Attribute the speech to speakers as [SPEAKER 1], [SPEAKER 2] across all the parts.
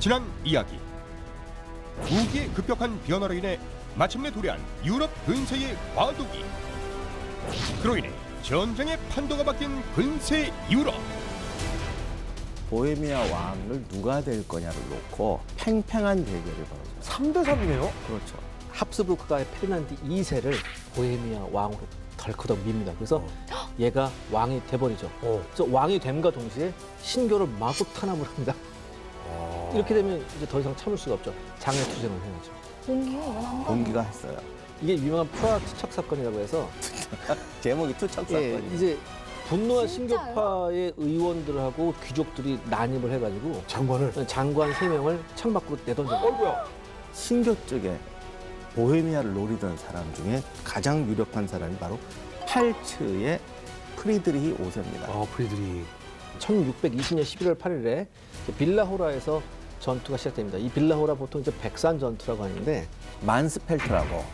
[SPEAKER 1] 지난 이야기. 우기의 급격한 변화로 인해 마침내 도래한 유럽 근세의 과도기. 그로 인해 전쟁의 판도가 바뀐 근세 유럽.
[SPEAKER 2] 보헤미아 왕을 누가 될 거냐를 놓고 팽팽한 대결이 벌어져요.
[SPEAKER 3] 3대 3이네요.
[SPEAKER 2] 그렇죠.
[SPEAKER 4] 합스부르크가의 페르난드 2세를 보헤미아 왕으로 덜커덕 밉니다. 그래서 얘가 왕이 돼버리죠. 그래서 왕이 됨과 동시에 신교를 마구 탄압을 합니다. 이렇게 되면 이제 더 이상 참을 수가 없죠. 장외투쟁을 해야죠.
[SPEAKER 5] 공기가 이건 한 번.
[SPEAKER 2] 공기가 했어요.
[SPEAKER 4] 이게 유명한 프라 투척 사건이라고 해서
[SPEAKER 2] 제목이 투척 사건이.
[SPEAKER 4] 이제 분노한
[SPEAKER 5] 진짜요?
[SPEAKER 4] 신교파의 의원들하고 귀족들이 난입을 해가지고
[SPEAKER 3] 장관을.
[SPEAKER 4] 장관 3명을 창밖으로 내던져.
[SPEAKER 3] 어이구야.
[SPEAKER 2] 신교 쪽에 보헤미아를 노리던 사람 중에 가장 유력한 사람이 바로 팔츠의 프리드리히 5세입니다.
[SPEAKER 3] 프리드리.
[SPEAKER 4] 1620년 11월 8일에 빌라호라에서 전투가 시작됩니다. 이 빌라호라 보통 이제 백산 전투라고 하는데
[SPEAKER 2] 만스펠트라고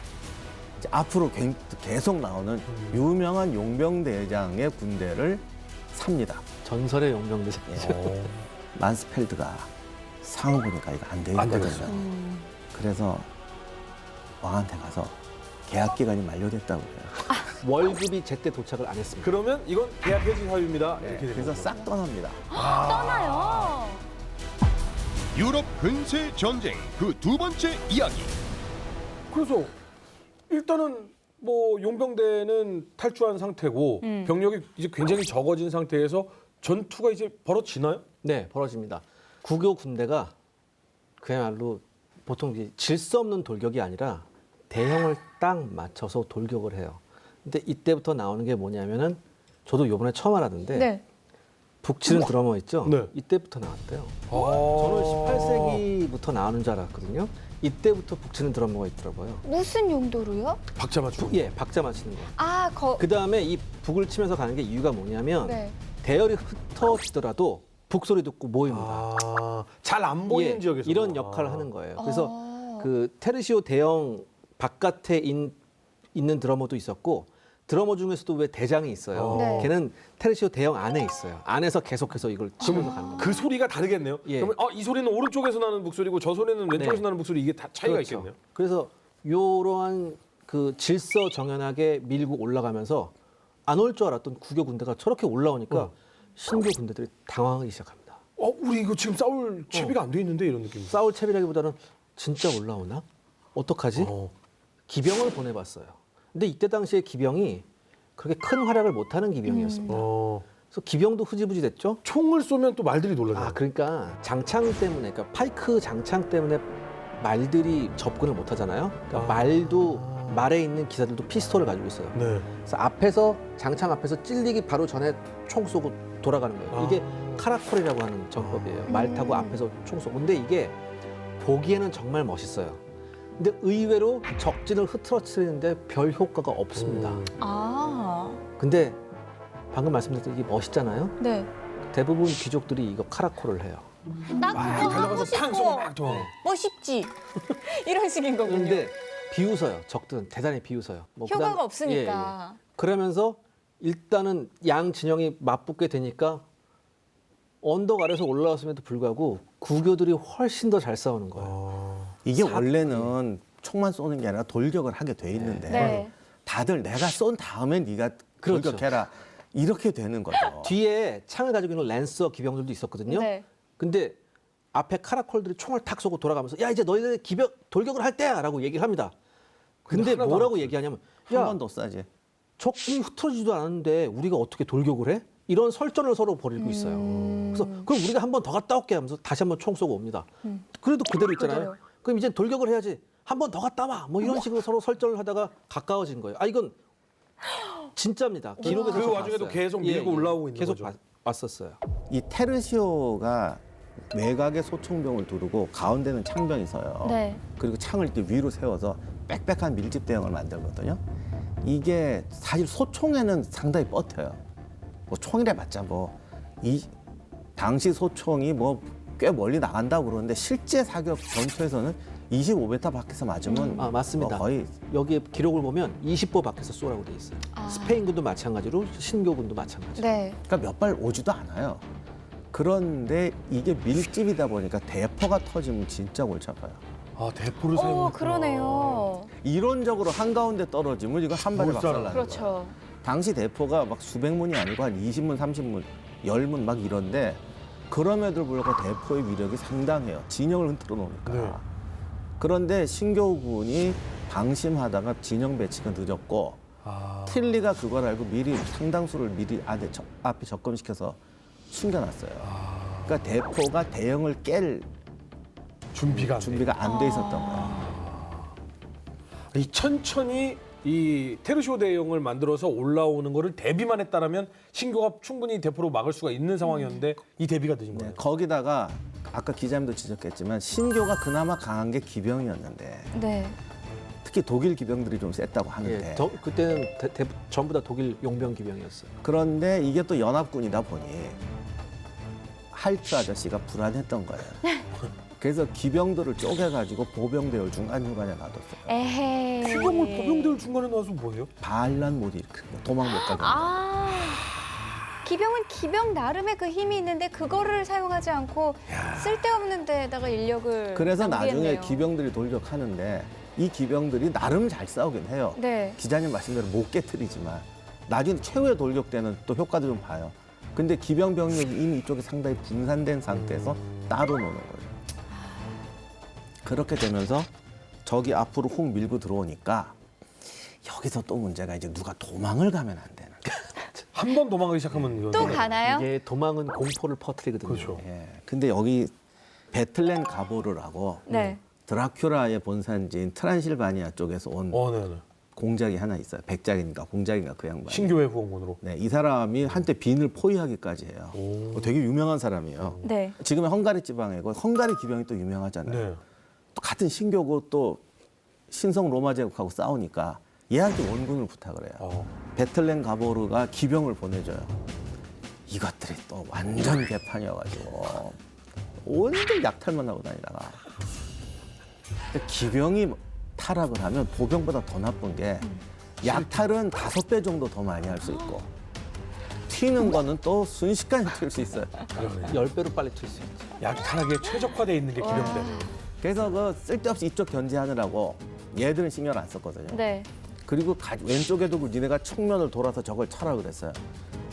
[SPEAKER 2] 이제 앞으로 계속 나오는 유명한 용병대장의 군대를 삽니다.
[SPEAKER 4] 전설의 용병대장이죠.
[SPEAKER 2] 만스펠드가 상을 보니까 이거 안
[SPEAKER 3] 안
[SPEAKER 2] 되거든요.
[SPEAKER 3] 되겠어요.
[SPEAKER 2] 그래서 왕한테 가서 계약 기간이 만료됐다고 그래요.
[SPEAKER 4] 월급이 제때 도착을 안 했습니다.
[SPEAKER 3] 그러면 이건 계약 해지 사유입니다. 이렇게 되는
[SPEAKER 2] 그래서
[SPEAKER 3] 거죠.
[SPEAKER 2] 싹 떠납니다.
[SPEAKER 5] 떠나요.
[SPEAKER 1] 유럽 근세 전쟁 그 두 번째 이야기.
[SPEAKER 3] 그래서 일단은 뭐 용병대는 탈주한 상태고 병력이 이제 굉장히 적어진 상태에서 전투가 이제 벌어지나요?
[SPEAKER 4] 네, 벌어집니다. 국교 군대가 그야말로 보통 이제 질서 없는 돌격이 아니라 대형을 딱 맞춰서 돌격을 해요. 근데 이때부터 나오는 게 뭐냐면은 저도 요번에 처음 알았는데
[SPEAKER 5] 네.
[SPEAKER 4] 북치는 드러머 있죠?
[SPEAKER 3] 네.
[SPEAKER 4] 이때부터 나왔대요.
[SPEAKER 3] 저는
[SPEAKER 4] 저는 18세기부터 나오는 줄 알았거든요. 이때부터 북치는 드러머가 있더라고요.
[SPEAKER 5] 무슨 용도로요?
[SPEAKER 3] 박자 맞추고.
[SPEAKER 4] 예, 박자 맞추는 거.
[SPEAKER 5] 아,
[SPEAKER 4] 그 다음에 이 북을 치면서 가는 게 이유가 뭐냐면
[SPEAKER 5] 네.
[SPEAKER 4] 대열이 흩어지더라도 북소리 듣고 모입니다.
[SPEAKER 3] 잘 안 보이는
[SPEAKER 4] 예,
[SPEAKER 3] 지역에서
[SPEAKER 4] 이런 역할을 하는 거예요. 그래서
[SPEAKER 5] 아.
[SPEAKER 4] 그 테르시오 대형 바깥에 있는 드러머도 있었고 드러머 중에서도 왜 대장이 있어요.
[SPEAKER 5] 네.
[SPEAKER 4] 걔는 테르시오 대형 안에 있어요. 안에서 계속해서 이걸 치면서 가는 거예요.
[SPEAKER 3] 그 소리가 다르겠네요.
[SPEAKER 4] 예.
[SPEAKER 3] 그러면 이 소리는 오른쪽에서 나는 목소리고 저 소리는 왼쪽에서
[SPEAKER 4] 네.
[SPEAKER 3] 나는 목소리 이게 다 차이가
[SPEAKER 4] 그렇죠.
[SPEAKER 3] 있겠네요.
[SPEAKER 4] 그래서 이러한 그 질서 정연하게 밀고 올라가면서 안 올 줄 알았던 국교 군대가 저렇게 올라오니까 신교 군대들이 당황하기 시작합니다.
[SPEAKER 3] 우리 이거 지금 싸울 채비가 안 돼 있는데 이런 느낌.
[SPEAKER 4] 싸울 채비라기보다는 진짜 올라오나? 어떡하지? 기병을 보내봤어요. 근데 이때 당시에 기병이 그렇게 큰 활약을 못하는 기병이었습니다. 그래서 기병도 흐지부지 됐죠.
[SPEAKER 3] 총을 쏘면 또 말들이 놀라요.
[SPEAKER 4] 그러니까 장창 때문에, 그러니까 파이크 장창 때문에 말들이 접근을 못하잖아요. 그러니까 말에 있는 기사들도 피스톨을 가지고 있어요.
[SPEAKER 3] 네.
[SPEAKER 4] 그래서 앞에서 장창 앞에서 찔리기 바로 전에 총 쏘고 돌아가는 거예요. 이게 카라콜이라고 하는 전법이에요. 말 타고 앞에서 총 쏘고. 근데 이게 보기에는 정말 멋있어요. 근데 의외로 적진을 흐트러뜨리는데 별 효과가 없습니다.
[SPEAKER 5] 아,
[SPEAKER 4] 근데 방금 말씀드렸던 이게 멋있잖아요.
[SPEAKER 5] 네.
[SPEAKER 4] 대부분 귀족들이 이거 카라콜을 해요.
[SPEAKER 5] 나 그거 하고
[SPEAKER 3] 달려가서 팡 쏘고
[SPEAKER 5] 싶어.
[SPEAKER 3] 막 더.
[SPEAKER 5] 멋있지. 이런 식인 거군요.
[SPEAKER 4] 그런데 비웃어요. 적들은 대단히 비웃어요. 뭐
[SPEAKER 5] 효과가
[SPEAKER 4] 그다음-
[SPEAKER 5] 없으니까.
[SPEAKER 4] 예, 예. 그러면서 일단은 양 진영이 맞붙게 되니까 언덕 아래서 올라왔음에도 불구하고 구교들이 훨씬 더 잘 싸우는 거예요.
[SPEAKER 2] 이게 원래는 총만 쏘는 게 아니라 돌격을 하게 돼 있는데
[SPEAKER 5] 네.
[SPEAKER 2] 다들 내가 쏜 다음에 네가
[SPEAKER 4] 그렇죠.
[SPEAKER 2] 돌격해라 이렇게 되는 거죠.
[SPEAKER 4] 뒤에 창을 가지고 있는 랜서 기병들도 있었거든요.
[SPEAKER 5] 네.
[SPEAKER 4] 근데 앞에 카라콜들이 총을 탁 쏘고 돌아가면서 야 이제 너희들 기병 돌격을 할 때야라고 얘기를 합니다. 근데
[SPEAKER 3] 하나도 안
[SPEAKER 4] 뭐라고
[SPEAKER 3] 없어요.
[SPEAKER 4] 얘기하냐면
[SPEAKER 2] 한
[SPEAKER 4] 야
[SPEAKER 2] 번 더 쏴지.
[SPEAKER 4] 적군이 흩어지지도 않았는데 우리가 어떻게 돌격을 해? 이런 설전을 서로 벌이고 있어요. 그래서 그럼 우리가 한 번 더 갔다 올게 하면서 다시 한 번 총 쏘고 옵니다. 그래도 그대로 있잖아요.
[SPEAKER 5] 그대로.
[SPEAKER 4] 그럼 이제 돌격을 해야지. 한 번 더 갔다 와. 뭐 이런 식으로 서로 설전을 하다가 가까워진 거예요. 이건 진짜입니다. 기록에서
[SPEAKER 3] 그
[SPEAKER 4] 저
[SPEAKER 3] 와중에도
[SPEAKER 4] 봤어요.
[SPEAKER 3] 계속 밀고 올라오고 있는
[SPEAKER 4] 계속
[SPEAKER 3] 거죠.
[SPEAKER 4] 왔었어요.
[SPEAKER 2] 이 테르시오가 외곽에 소총병을 두르고 가운데는 창병이 서요.
[SPEAKER 5] 네.
[SPEAKER 2] 그리고 창을 이렇게 위로 세워서 빽빽한 밀집 대형을 만들거든요. 이게 사실 소총에는 상당히 뻗혀요. 뭐 총이래 봤자 뭐 이 당시 소총이 뭐 꽤 멀리 나간다고 그러는데 실제 사격 전투에서는 25m 밖에서 맞으면
[SPEAKER 4] 맞습니다.
[SPEAKER 2] 뭐 거의
[SPEAKER 4] 여기에 기록을 보면 20보 밖에서 쏘라고 돼 있어요.
[SPEAKER 5] 아.
[SPEAKER 4] 스페인군도 마찬가지로 신교군도 마찬가지로.
[SPEAKER 5] 네.
[SPEAKER 2] 그러니까 몇 발 오지도 않아요. 그런데 이게 밀집이다 보니까 대포가 터지면 진짜 골치 아파요.
[SPEAKER 3] 아 대포를 사용했구나.
[SPEAKER 5] 그러네요.
[SPEAKER 2] 이론적으로 한가운데 떨어지면 이거 한 발에
[SPEAKER 3] 못 살아.
[SPEAKER 2] 박살나는 거예요.
[SPEAKER 5] 그렇죠.
[SPEAKER 2] 당시 대포가 막 수백 문이 아니고 한 20문, 30문, 10문 막 이런데 그럼에도 불구하고 대포의 위력이 상당해요. 진영을 흔들어 놓으니까.
[SPEAKER 3] 네.
[SPEAKER 2] 그런데 신교우 군이 방심하다가 진영 배치가 늦었고
[SPEAKER 3] 아.
[SPEAKER 2] 틸리가 그걸 알고 미리 상당수를 미리 앞에 접근시켜서 숨겨놨어요. 그러니까 대포가 대형을 깰
[SPEAKER 3] 준비가
[SPEAKER 2] 안 돼 있었던 거예요.
[SPEAKER 3] 이 천천히 이 테르쇼 대형을 만들어서 올라오는 거를 대비만 했다라면 신교가 충분히 대포로 막을 수가 있는 상황이었는데 이 대비가 늦은
[SPEAKER 2] 네,
[SPEAKER 3] 거예요.
[SPEAKER 2] 거기다가 아까 기자님도 지적했지만 신교가 그나마 강한 게 기병이었는데
[SPEAKER 5] 네.
[SPEAKER 2] 특히 독일 기병들이 좀 셌다고 하는데
[SPEAKER 4] 예, 그때는 전부 다 독일 용병 기병이었어요.
[SPEAKER 2] 그런데 이게 또 연합군이다 보니 할트 아저씨가 불안했던 거예요. 그래서 기병들을 쪼개가지고 보병대를 중간중간에 놔뒀어요.
[SPEAKER 5] 에헤이.
[SPEAKER 3] 기병을 보병대를 중간에 놔서 뭐예요?
[SPEAKER 2] 반란 못 일으키고 도망 못 가게.
[SPEAKER 5] 아. 기병은 기병 나름의 그 힘이 있는데 그거를 사용하지 않고 쓸데없는 데다가 인력을
[SPEAKER 2] 그래서
[SPEAKER 5] 낭비했네요.
[SPEAKER 2] 나중에 기병들이 돌격하는데 이 기병들이 나름 잘 싸우긴 해요.
[SPEAKER 5] 네.
[SPEAKER 2] 기자님 말씀대로 못 깨트리지만 나중에 최후의 돌격 때는 또 효과도 좀 봐요. 근데 기병 병력이 이미 이쪽에 상당히 분산된 상태에서 따로 노는 거죠. 그렇게 되면서 적이 앞으로 훅 밀고 들어오니까 여기서 또 문제가 이제 누가 도망을 가면 안 되는 거예요.
[SPEAKER 3] 한 번 도망가기 시작하면 이거
[SPEAKER 5] 또 가나요?
[SPEAKER 4] 이게 도망은 공포를 퍼뜨리거든요.
[SPEAKER 3] 그렇죠.
[SPEAKER 2] 예. 근데 여기 베틀렌 가보르라고
[SPEAKER 5] 네.
[SPEAKER 2] 드라큘라의 본산지인 트란실바니아 쪽에서 온
[SPEAKER 3] 네네.
[SPEAKER 2] 공작이 하나 있어요. 백작인가 공작인가 그 양반.
[SPEAKER 3] 신교회 후원군으로.
[SPEAKER 2] 네, 이 사람이 한때 빈을 포위하기까지 해요. 되게 유명한 사람이에요.
[SPEAKER 5] 네.
[SPEAKER 2] 지금은 헝가리 지방이고 헝가리 기병이 또 유명하잖아요.
[SPEAKER 3] 네.
[SPEAKER 2] 또 같은 신교고 또 신성 로마 제국하고 싸우니까 얘한테 원군을 부탁을 해요. 베틀렌 가보르가 기병을 보내줘요. 이것들이 또 완전 개판이어가지고 온들 약탈만 하고 다니다가 근데 기병이 타락을 하면 보병보다 더 나쁜 게 약탈은 5배 정도 더 많이 할 수 있고 튀는 거는 또 순식간에 튈 수 있어요.
[SPEAKER 4] 10배로 빨리 튈 수 있죠.
[SPEAKER 3] 약탈하게 최적화되어 있는 게 기병대.
[SPEAKER 2] 그래서 그 쓸데없이 이쪽 견제하느라고 얘들은 신경 안 썼거든요.
[SPEAKER 5] 네.
[SPEAKER 2] 그리고 왼쪽에도 니네가 측면을 돌아서 저걸 쳐라 그랬어요.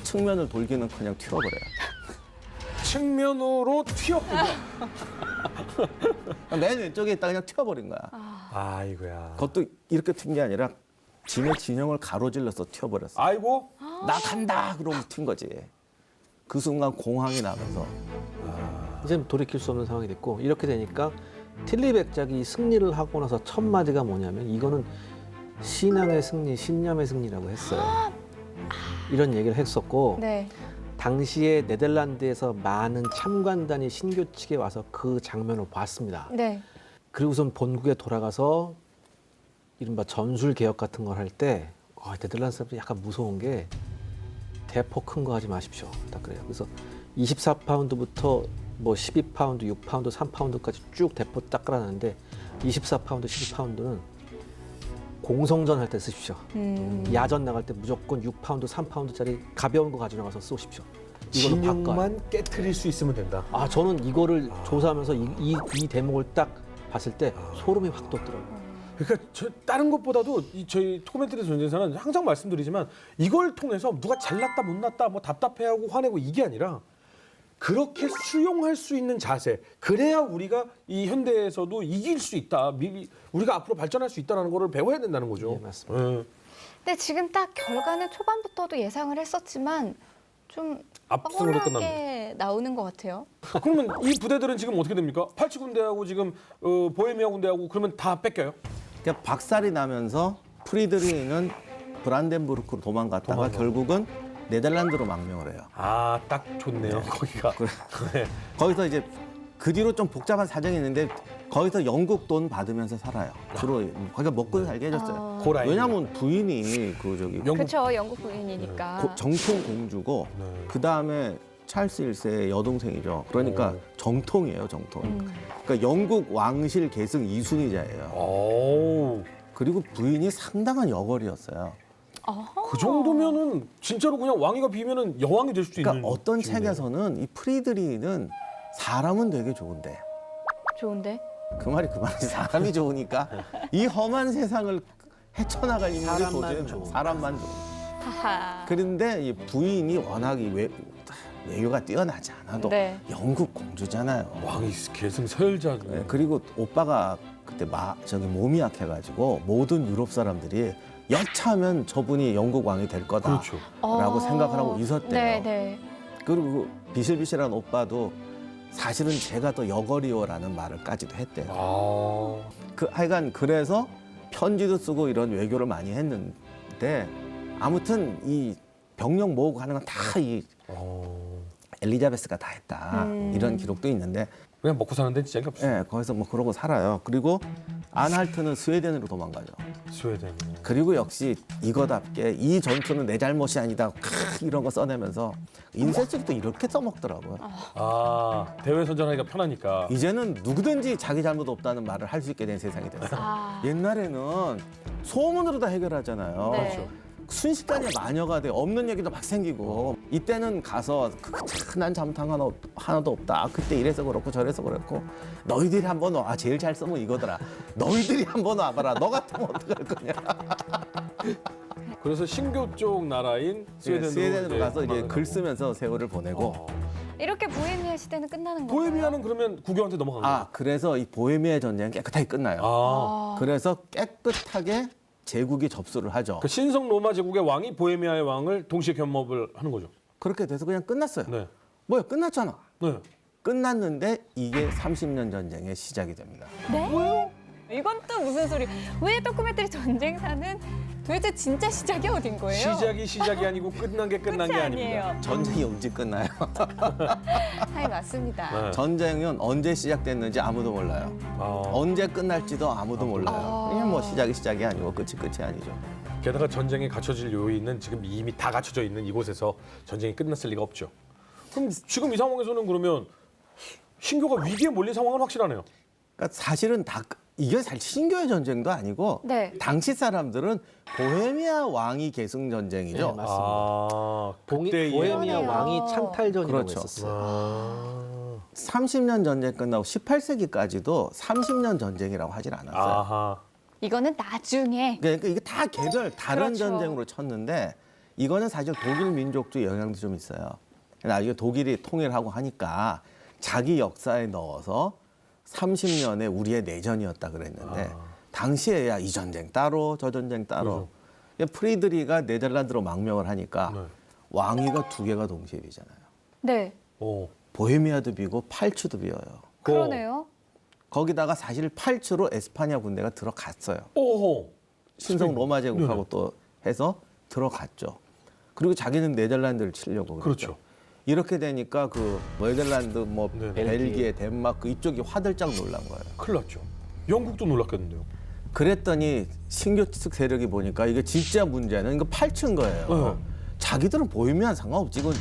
[SPEAKER 2] 측면을 돌기는커녕 튀어버려요.
[SPEAKER 3] 측면으로 튀었군요.
[SPEAKER 2] 맨 왼쪽에 있다 그냥 튀어버린 거야.
[SPEAKER 3] 아이고야.
[SPEAKER 2] 그것도 이렇게 튄 게 아니라 진의 진영을 가로질러서 튀어버렸어.
[SPEAKER 3] 아이고.
[SPEAKER 2] 나 간다 그러고 튄 거지. 그 순간 공황이 나면서
[SPEAKER 4] 이제 돌이킬 수 없는 상황이 됐고 이렇게 되니까 틸리 백작이 승리를 하고 나서 첫 마디가 뭐냐면 이거는 신앙의 승리, 신념의 승리라고 했어요. 이런 얘기를 했었고
[SPEAKER 5] 네.
[SPEAKER 4] 당시에 네덜란드에서 많은 참관단이 신교 측에 와서 그 장면을 봤습니다.
[SPEAKER 5] 네.
[SPEAKER 4] 그리고선 본국에 돌아가서 이른바 전술 개혁 같은 걸 할 때 네덜란드 사람들이 약간 무서운 게 대포 큰 거 하지 마십시오. 딱 그래요. 그래서 24파운드부터 뭐 12파운드, 6파운드, 3파운드까지 쭉 대포 딱 깔아놨는데 24파운드, 12파운드는 공성전 할 때 쓰십시오. 야전 나갈 때 무조건 6파운드, 3파운드짜리 가벼운 거 가져나가서 쏘십시오. 이걸로 바꿔요.
[SPEAKER 3] 진영만 깨트릴 수 있으면 된다.
[SPEAKER 4] 저는 이거를 조사하면서 이 대목을 딱 봤을 때 소름이 확 돋더라고요.
[SPEAKER 3] 그러니까 다른 것보다도 저희 토코멘터리 전쟁사는 항상 말씀드리지만 이걸 통해서 누가 잘났다 못났다 뭐 답답해하고 화내고 이게 아니라 그렇게 수용할 수 있는 자세, 그래야 우리가 이 현대에서도 이길 수 있다, 우리가 앞으로 발전할 수 있다는 거를 배워야 된다는 거죠.
[SPEAKER 4] 예, 맞습니다.
[SPEAKER 5] 근데 지금 딱 결과는 초반부터도 예상을 했었지만 좀
[SPEAKER 3] 압승으로
[SPEAKER 5] 뻔하게 나오는 것 같아요.
[SPEAKER 3] 그러면 이 부대들은 지금 어떻게 됩니까? 87군대하고 지금 보헤미아 군대하고 그러면 다 뺏겨요?
[SPEAKER 2] 그냥 박살이 나면서 프리드리히는 브란덴부르크로 도망갔다가 결국은 네덜란드로 망명을 해요.
[SPEAKER 3] 딱 좋네요, 거기가. 네.
[SPEAKER 2] 거기서 이제 그 뒤로 좀 복잡한 사정이 있는데 거기서 영국 돈 받으면서 살아요. 주로 거기가 먹고 살게 해줬어요.
[SPEAKER 3] 고라인.
[SPEAKER 2] 왜냐하면 부인이 그 저기
[SPEAKER 5] 그렇죠. 영국 부인이니까.
[SPEAKER 2] 정통 공주고
[SPEAKER 3] 네.
[SPEAKER 2] 그 다음에 찰스 1세의 여동생이죠. 그러니까 정통이에요, 정통. 그러니까 영국 왕실 계승 2순위자예요.
[SPEAKER 3] 오.
[SPEAKER 2] 그리고 부인이 상당한 여걸이었어요.
[SPEAKER 3] 그 정도면은 진짜로 그냥 왕위가 비면은 여왕이 될 수도
[SPEAKER 2] 그러니까
[SPEAKER 3] 있는.
[SPEAKER 2] 어떤
[SPEAKER 3] 기분이네요.
[SPEAKER 2] 책에서는 이 프리드리히는 사람은 되게 좋은데
[SPEAKER 5] 좋은데?
[SPEAKER 2] 그 말이 그 말이지. 사람이 좋으니까 이 험한 세상을 헤쳐나갈 인물이
[SPEAKER 4] 사람만
[SPEAKER 2] 도저히
[SPEAKER 4] 좋은.
[SPEAKER 2] 사람만 좋은.
[SPEAKER 5] 하하.
[SPEAKER 2] 그런데 이 부인이 워낙 외교가 뛰어나지 않아도
[SPEAKER 5] 네.
[SPEAKER 2] 영국 공주잖아요.
[SPEAKER 3] 왕이 계승 서열자.
[SPEAKER 2] 네, 그리고 오빠가 그때 몸이 약해가지고 모든 유럽 사람들이 여차하면 저분이 영국 왕이 될 거다라고
[SPEAKER 3] 그렇죠.
[SPEAKER 2] 생각을 하고 있었대요.
[SPEAKER 5] 네, 네.
[SPEAKER 2] 그리고 비실비실한 오빠도 사실은 제가 더 여거리요라는 말을까지도 했대요.
[SPEAKER 3] 아.
[SPEAKER 2] 하여간 그래서 편지도 쓰고 이런 외교를 많이 했는데 아무튼 이 병력 모으고 하는 건 다 이 엘리자베스가 다 했다 이런 기록도 있는데
[SPEAKER 3] 그냥 먹고 사는 데는 진짜 없어요.
[SPEAKER 2] 예, 거기서 뭐 그러고 살아요. 그리고 안할트는 스웨덴으로 도망가죠.
[SPEAKER 3] 스웨덴.
[SPEAKER 2] 그리고 역시 이거답게 이 전투는 내 잘못이 아니다 이런 거 써내면서 인쇄책도 이렇게 써먹더라고요.
[SPEAKER 3] 아 대외 선전하기가 편하니까.
[SPEAKER 2] 이제는 누구든지 자기 잘못 없다는 말을 할 수 있게 된 세상이 됐어요.
[SPEAKER 5] 아.
[SPEAKER 2] 옛날에는 소문으로 다 해결하잖아요.
[SPEAKER 5] 네.
[SPEAKER 2] 순식간에 마녀가 돼 없는 얘기도 막 생기고 이때는 가서 난 잘못한 거 하나도 없다. 그때 이래서 그렇고 저래서 그렇고 너희들이 한번 와. 제일 잘 쓰면 이거더라. 너희들이 한번 와봐라. 너 같으면 어떡할 거냐.
[SPEAKER 3] 그래서 신교 쪽 나라인
[SPEAKER 2] 스웨덴으로 가서 이제
[SPEAKER 3] 도망을
[SPEAKER 2] 글
[SPEAKER 3] 가고.
[SPEAKER 2] 쓰면서 세월을 보내고
[SPEAKER 3] 어.
[SPEAKER 5] 이렇게 보헤미아 시대는 끝나는 거예요?
[SPEAKER 3] 보헤미아는 그러면 국왕한테 넘어간 거예요?
[SPEAKER 2] 그래서 이 보헤미아 전쟁은 깨끗하게 끝나요.
[SPEAKER 3] 아.
[SPEAKER 2] 그래서 깨끗하게 제국이 접수를 하죠.
[SPEAKER 3] 그 신성 로마 제국의 왕이 보헤미아의 왕을 동시에 겸업을 하는 거죠.
[SPEAKER 2] 그렇게 돼서 그냥 끝났어요.
[SPEAKER 3] 네.
[SPEAKER 2] 뭐야 끝났잖아.
[SPEAKER 3] 네.
[SPEAKER 2] 끝났는데 이게 30년 전쟁의 시작이 됩니다.
[SPEAKER 5] 네? 뭐요? 이건 또 무슨 소리? 왜 다큐멘터리 전쟁사는 도대체 진짜 시작이 어딘 거예요?
[SPEAKER 3] 시작이 아니고 끝난 게 끝난 게
[SPEAKER 5] 끝이
[SPEAKER 3] 아닙니다.
[SPEAKER 5] 아니에요.
[SPEAKER 2] 전쟁이 언제 끝나요?
[SPEAKER 5] 네, 맞습니다.
[SPEAKER 3] 네.
[SPEAKER 2] 전쟁은 언제 시작됐는지 아무도 몰라요.
[SPEAKER 3] 아.
[SPEAKER 2] 언제 끝날지도 아무도 몰라요.
[SPEAKER 5] 아.
[SPEAKER 2] 그냥 뭐 시작이 아니고 끝이 아니죠.
[SPEAKER 3] 게다가 전쟁에 갖춰질 요인은 지금 이미 다 갖춰져 있는 이곳에서 전쟁이 끝났을 리가 없죠. 그럼 지금 이 상황에서는 그러면 신교가 위기에 몰린 상황은 확실하네요.
[SPEAKER 2] 그러니까 사실은 이게 사실 신교의 전쟁도 아니고
[SPEAKER 5] 네.
[SPEAKER 2] 당시 사람들은 보헤미아 왕이 계승 전쟁이죠.
[SPEAKER 4] 네, 맞습니다.
[SPEAKER 3] 아, 그때
[SPEAKER 4] 보헤미아
[SPEAKER 5] 그러네요.
[SPEAKER 4] 왕이 창탈전이라고
[SPEAKER 2] 그렇죠.
[SPEAKER 4] 했었어요.
[SPEAKER 3] 아.
[SPEAKER 2] 30년 전쟁 끝나고 18세기까지도 30년 전쟁이라고 하질 않았어요.
[SPEAKER 3] 아하.
[SPEAKER 5] 이거는 나중에
[SPEAKER 2] 그러니까 이게 다 개별 다른
[SPEAKER 5] 그렇죠.
[SPEAKER 2] 전쟁으로 쳤는데 이거는 사실 독일 민족주의 영향도 좀 있어요. 나중에 독일이 통일하고 하니까 자기 역사에 넣어서 30년에 우리의 내전이었다 그랬는데 당시에야 이 전쟁 따로 저 전쟁 따로 프리드리가 네덜란드로 망명을 하니까
[SPEAKER 3] 네.
[SPEAKER 2] 왕위가 두 개가 동시에 비잖아요.
[SPEAKER 5] 네.
[SPEAKER 3] 오.
[SPEAKER 2] 보헤미아도 비고 팔츠도 비어요.
[SPEAKER 5] 그러네요.
[SPEAKER 2] 거기다가 사실 팔츠로 에스파냐 군대가 들어갔어요.
[SPEAKER 3] 오호.
[SPEAKER 2] 신성 로마 제국하고
[SPEAKER 3] 네네.
[SPEAKER 2] 또 해서 들어갔죠. 그리고 자기는 네덜란드를 치려고 그랬죠.
[SPEAKER 3] 그렇죠.
[SPEAKER 2] 이렇게 되니까 그 네덜란드, 뭐
[SPEAKER 3] 네네.
[SPEAKER 2] 벨기에, 덴마크 이쪽이 화들짝 놀란 거예요.
[SPEAKER 3] 큰일 났죠. 영국도 놀랐겠는데요.
[SPEAKER 2] 그랬더니 신교 측 세력이 보니까 이게 진짜 문제는 이거 팔층 거예요. 자기들은 보헤미아는 상관없지. 이건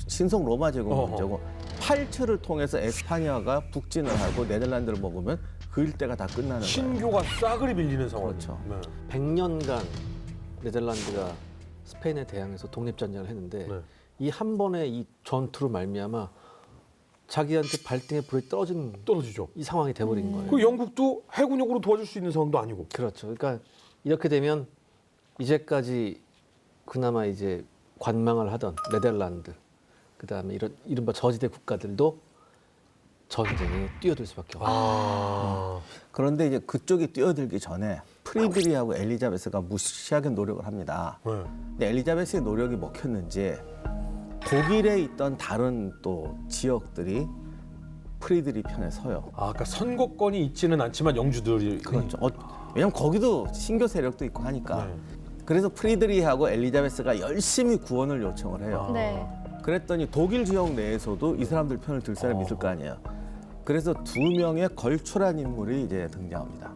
[SPEAKER 2] 신성 로마 제국
[SPEAKER 3] 어허.
[SPEAKER 2] 문제고 팔츠를 통해서 에스파냐가 북진을 하고 네덜란드를 먹으면 그 일대가 다 끝나는 거예요.
[SPEAKER 3] 신교가 싸그리 밀리는 상황.
[SPEAKER 2] 그렇죠.
[SPEAKER 3] 네.
[SPEAKER 4] 100년간 네덜란드가 스페인에 대항해서 독립전쟁을 했는데
[SPEAKER 3] 네.
[SPEAKER 4] 이 한 번의 이 전투로 말미암아 자기한테 발등에 불이
[SPEAKER 3] 떨어지죠.
[SPEAKER 4] 이 상황이 돼버린 거예요.
[SPEAKER 3] 그 영국도 해군력으로 도와줄 수 있는 상황도 아니고.
[SPEAKER 4] 그렇죠. 그러니까 이렇게 되면 이제까지 그나마 이제 관망을 하던 네덜란드, 그다음에 이런 이른바 저지대 국가들도 전쟁에 뛰어들 수밖에 없어요.
[SPEAKER 3] 아.
[SPEAKER 2] 그런데 이제 그쪽이 뛰어들기 전에 프리드리하고 엘리자베스가 무시하게 노력을 합니다.
[SPEAKER 3] 네.
[SPEAKER 2] 근데 엘리자베스의 노력이 먹혔는지 독일에 있던 다른 또 지역들이 프리드리 편에 서요.
[SPEAKER 3] 아, 그러니까 선거권이 있지는 않지만 영주들이
[SPEAKER 2] 그렇죠. 왜냐면 거기도 신교 세력도 있고 하니까.
[SPEAKER 3] 네.
[SPEAKER 2] 그래서 프리드리하고 엘리자베스가 열심히 구원을 요청을 해요.
[SPEAKER 5] 네.
[SPEAKER 2] 그랬더니 독일 지역 내에서도 이 사람들 편을 들 사람이 있을 거 아니에요. 그래서 두 명의 걸출한 인물이 이제 등장합니다.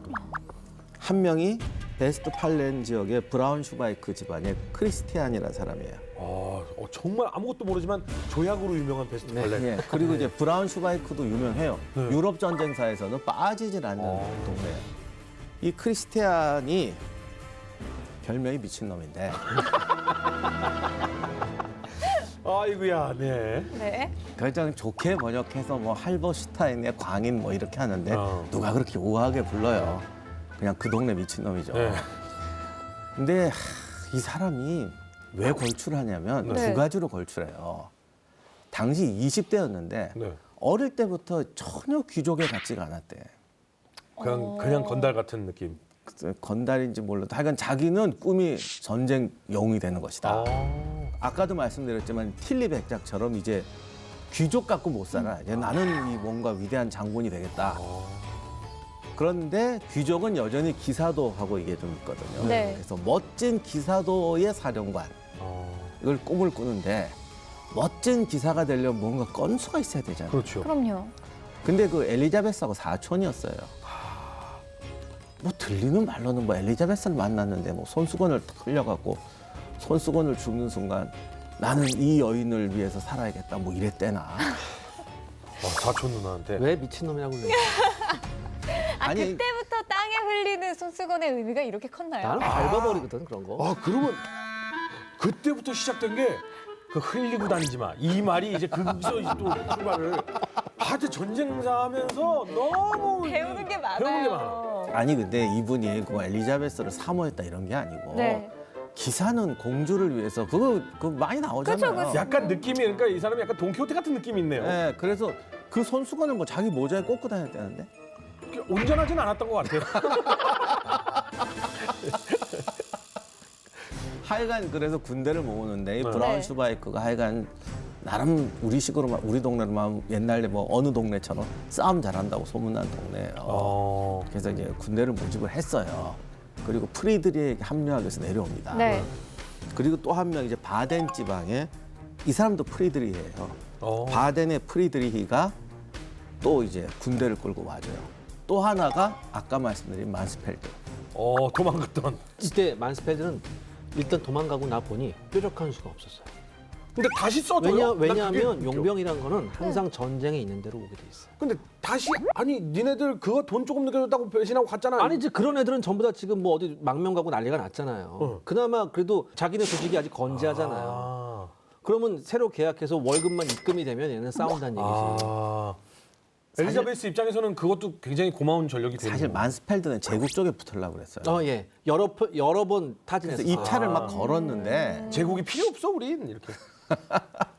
[SPEAKER 2] 한 명이 베스트팔렌 지역의 브라운슈바이크 집안의 크리스티안이라는 사람이에요.
[SPEAKER 3] 정말 아무것도 모르지만 조약으로 유명한 베스트 발렌.
[SPEAKER 2] 예, 그리고 이제 브라운슈바이크도 유명해요.
[SPEAKER 3] 네.
[SPEAKER 2] 유럽 전쟁사에서는 빠지질 않는 동네예요. 이 크리스티안이 별명이 미친놈인데
[SPEAKER 3] 아이고야, 네.
[SPEAKER 5] 네.
[SPEAKER 2] 결정 좋게 번역해서 뭐 할버슈타인의 광인 뭐 이렇게 하는데 누가 그렇게 우아하게 불러요. 그냥 그 동네 미친놈이죠.
[SPEAKER 3] 네.
[SPEAKER 2] 근데 이 사람이 왜 걸출하냐면
[SPEAKER 5] 네.
[SPEAKER 2] 두 가지로 걸출해요. 당시 20대였는데
[SPEAKER 3] 네.
[SPEAKER 2] 어릴 때부터 전혀 귀족에 같지가 않았대.
[SPEAKER 3] 그냥 건달 같은 느낌.
[SPEAKER 2] 글쎄, 건달인지 몰라도 하여간 자기는 꿈이 전쟁 영웅이 되는 것이다. 아까도 말씀드렸지만 틸리 백작처럼 이제 귀족 갖고 못 살아. 이제 나는 이 뭔가 위대한 장군이 되겠다. 그런데 귀족은 여전히 기사도하고 이게 좀 있거든요.
[SPEAKER 5] 네.
[SPEAKER 2] 그래서 멋진 기사도의 사령관 이걸 꿈을 꾸는데 멋진 기사가 되려면 뭔가 건수가 있어야 되잖아요.
[SPEAKER 3] 그렇죠.
[SPEAKER 5] 그럼요.
[SPEAKER 2] 근데 그 엘리자베스하고 사촌이었어요. 뭐 들리는 말로는 뭐 엘리자베스를 만났는데 뭐 손수건을 흘려갖고 손수건을 줍는 순간 나는 이 여인을 위해서 살아야겠다 뭐 이랬대나.
[SPEAKER 3] 사촌 누나한테.
[SPEAKER 4] 왜 미친놈이라고 그래요?
[SPEAKER 2] 아니,
[SPEAKER 5] 그때부터 땅에 흘리는 손수건의 의미가 이렇게 컸나요?
[SPEAKER 4] 나는 밟아버리거든 그런 거.
[SPEAKER 3] 아, 그러면 그때부터 시작된 게 그 흘리고 다니지 마. 이 말이 이제 거기서 이제 또 출발을. 하여튼 전쟁사 하면서 너무
[SPEAKER 5] 배우는 게 많아요.
[SPEAKER 3] 배우는 게 많아.
[SPEAKER 2] 아니 근데 이분이 그 엘리자베스를 사모했다 이런 게 아니고
[SPEAKER 5] 네.
[SPEAKER 2] 기사는 공주를 위해서 그거 많이 나오잖아요.
[SPEAKER 5] 그쵸.
[SPEAKER 3] 약간 느낌이 그러니까 이 사람이 약간 돈키호테 같은 느낌이 있네요.
[SPEAKER 2] 네, 그래서 그 손수건을 뭐 자기 모자에 꽂고 다녔다는데.
[SPEAKER 3] 온전하진 않았던 것 같아요.
[SPEAKER 2] 하여간 그래서 군대를 모으는데 이
[SPEAKER 3] 네.
[SPEAKER 2] 브라운슈바이크가 하여간 나름 우리식으로 우리 동네로만 옛날에 뭐 어느 동네처럼 싸움 잘한다고 소문난 동네예요. 그래서 이제 군대를 모집을 했어요. 그리고 프리드리히에게 합류하기 위해서 내려옵니다.
[SPEAKER 5] 네.
[SPEAKER 2] 그리고 또 한 명 이제 바덴 지방에 이 사람도 프리드리히예요. 바덴의 프리드리히가 또 이제 군대를 끌고 와줘요. 또 하나가 아까 말씀드린 만스펠드.
[SPEAKER 3] 도망갔던.
[SPEAKER 4] 이때 만스펠드는 일단 도망가고 나 보니 뾰족한 수가 없었어요.
[SPEAKER 3] 근데 다시 써줘요?
[SPEAKER 4] 왜냐하면 용병이란 거는 항상 전쟁에 있는 대로 오게 돼 있어요.
[SPEAKER 3] 근데 다시 아니 니네들 그거 돈 조금 느껴줬다고 배신하고 갔잖아.
[SPEAKER 4] 아니지 그런 애들은 전부 다 지금 뭐 어디 망명 가고 난리가 났잖아요. 그나마 그래도 자기네 조직이 아직 건재하잖아요. 그러면 새로 계약해서 월급만 입금이 되면 얘는 싸운다는 얘기지.
[SPEAKER 3] 엘리자베스 입장에서는 그것도 굉장히 고마운 전력이 되는
[SPEAKER 2] 사실
[SPEAKER 3] 거고.
[SPEAKER 2] 만스펠드는 제국 쪽에 붙으려고 그랬어요.
[SPEAKER 4] 예. 여러 번
[SPEAKER 2] 그래서
[SPEAKER 4] 타진했어요.
[SPEAKER 2] 입찰을 막 걸었는데
[SPEAKER 3] 제국이 필요 없어 우린 이렇게.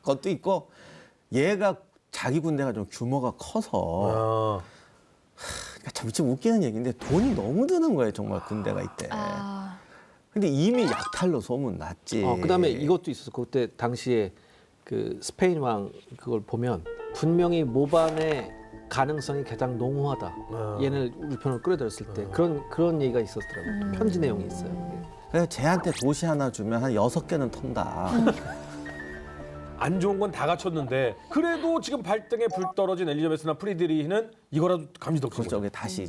[SPEAKER 2] 그것도 있고 얘가 자기 군대가 좀 규모가 커서 그러니까 참 웃기는 얘기인데 돈이 너무 드는 거예요 정말 군대가 이때. 근데 이미 약탈로 소문 났지.
[SPEAKER 4] 그다음에 이것도 있었어. 그때 당시에 그 스페인 왕 그걸 보면 분명히 모반의 가능성이 가장 농후하다. 얘를 우리 편으로 끌어들였을 때 그런 얘기가 있었더라고요. 편지 내용이 있어요. 그게.
[SPEAKER 2] 그래서 쟤한테 도시 하나 주면 한 6개는 턴다.
[SPEAKER 3] 안 좋은 건 다 갖췄는데 그래도 지금 발등에 불 떨어진 엘리자베스나 프리드리히는 이거라도 감지 덕분.
[SPEAKER 2] 그쪽에 다시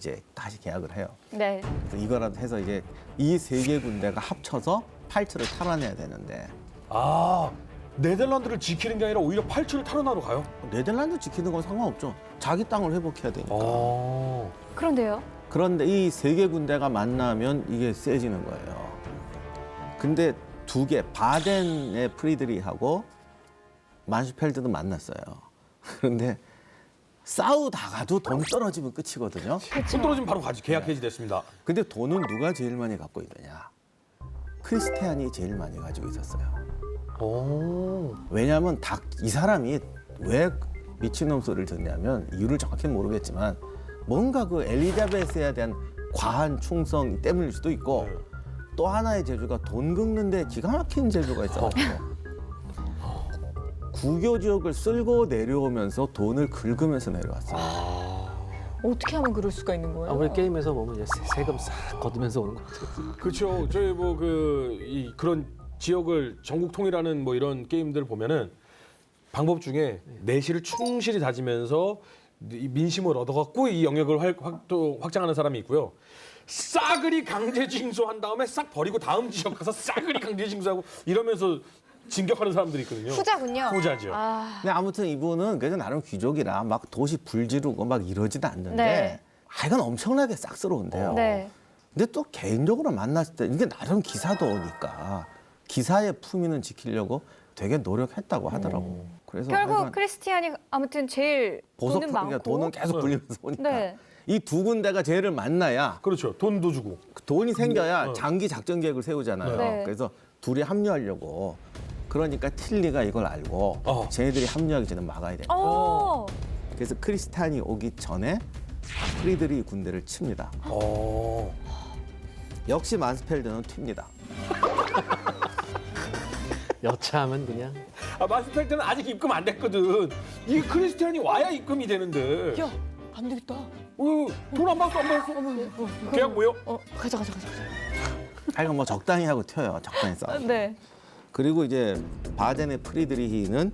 [SPEAKER 2] 계약을 해요.
[SPEAKER 5] 네.
[SPEAKER 2] 그래서 이거라도 해서 이게 이 세 개 군대가 합쳐서 팔츠를 탈환해야 되는데
[SPEAKER 3] 네덜란드를 지키는 게 아니라 오히려 팔찌를 탈환하러 가요.
[SPEAKER 2] 네덜란드 지키는 건 상관없죠. 자기 땅을 회복해야 되니까.
[SPEAKER 5] 그런데요.
[SPEAKER 2] 그런데 이 세 개 군대가 만나면 이게 세지는 거예요. 근데 두 개, 바덴의 프리드리하고 만슈펠드도 만났어요. 그런데 싸우다가도 돈 떨어지면 끝이거든요.
[SPEAKER 3] 돈 떨어지면 바로 가지. 계약 해지됐습니다.
[SPEAKER 2] 근데 돈은 누가 제일 많이 갖고 있느냐? 크리스티안이 제일 많이 가지고 있었어요. 왜냐하면 이 사람이 왜 미친놈 소리를 듣냐면 이유를 정확히 모르겠지만 뭔가 그 엘리자베스에 대한 과한 충성 때문일 수도 있고 또 하나의 재주가 돈 긁는데 기가 막힌 재주가 있어요. 국교 지역을 쓸고 내려오면서 돈을 긁으면서 내려왔어요.
[SPEAKER 5] 어떻게 하면 그럴 수가 있는 거예요?
[SPEAKER 4] 우리 게임에서 보면 이제 세금 싹 걷으면서 오는 거 같아요.
[SPEAKER 3] 그렇죠. 저희 뭐 그런 지역을 전국 통일하는 뭐 이런 게임들 보면은 방법 중에 내실을 충실히 다지면서 이 민심을 얻어갖고 이 영역을 또 확장하는 사람이 있고요. 싸그리 강제 징수한 다음에 싹 버리고 다음 지역 가서 싸그리 강제 징수하고 이러면서 진격하는 사람들이 있거든요.
[SPEAKER 5] 후자군요.
[SPEAKER 3] 후자죠.
[SPEAKER 2] 근데 아무튼 이분은 그래도 나름 귀족이라 막 도시 불지르고 막 이러지도 않는데
[SPEAKER 5] 네.
[SPEAKER 2] 하여간 엄청나게 싹스러운데요.
[SPEAKER 5] 네.
[SPEAKER 2] 근데 또 개인적으로 만났을 때 이게 나름 기사도니까 기사의 품위는 지키려고 되게 노력했다고 하더라고. 그래서
[SPEAKER 5] 결국
[SPEAKER 2] 하여간
[SPEAKER 5] 크리스티안이 아무튼 제일
[SPEAKER 2] 보석
[SPEAKER 5] 돈은
[SPEAKER 2] 그러니까
[SPEAKER 5] 많고.
[SPEAKER 2] 돈은 계속 불리면서 오니까
[SPEAKER 5] 네.
[SPEAKER 2] 이 두 군데가 쟤를 만나야
[SPEAKER 3] 그렇죠. 돈도 주고.
[SPEAKER 2] 그 돈이 생겨야 장기 작전 계획을 세우잖아요.
[SPEAKER 5] 네.
[SPEAKER 2] 그래서 둘이 합류하려고. 그러니까 틸리가 이걸 알고 쟤네들이 합류하기 전에 막아야 돼. 그래서 크리스탄이 오기 전에 프리드리 군대를 칩니다. 역시 만스펠드는 튑니다.
[SPEAKER 4] 여차하면 그냥
[SPEAKER 3] 마스펠트는 아직 입금 안 됐거든. 이 크리스티안이 와야 입금이 되는데.
[SPEAKER 5] 야, 안 되겠다.
[SPEAKER 3] 돈 안 받았어, 안 받았어. 계약 뭐요?
[SPEAKER 5] 가자.
[SPEAKER 2] 하여간 뭐 적당히 하고 튀어요. 적당히 싸워.
[SPEAKER 5] 네.
[SPEAKER 2] 그리고 이제 바덴의 프리드리히는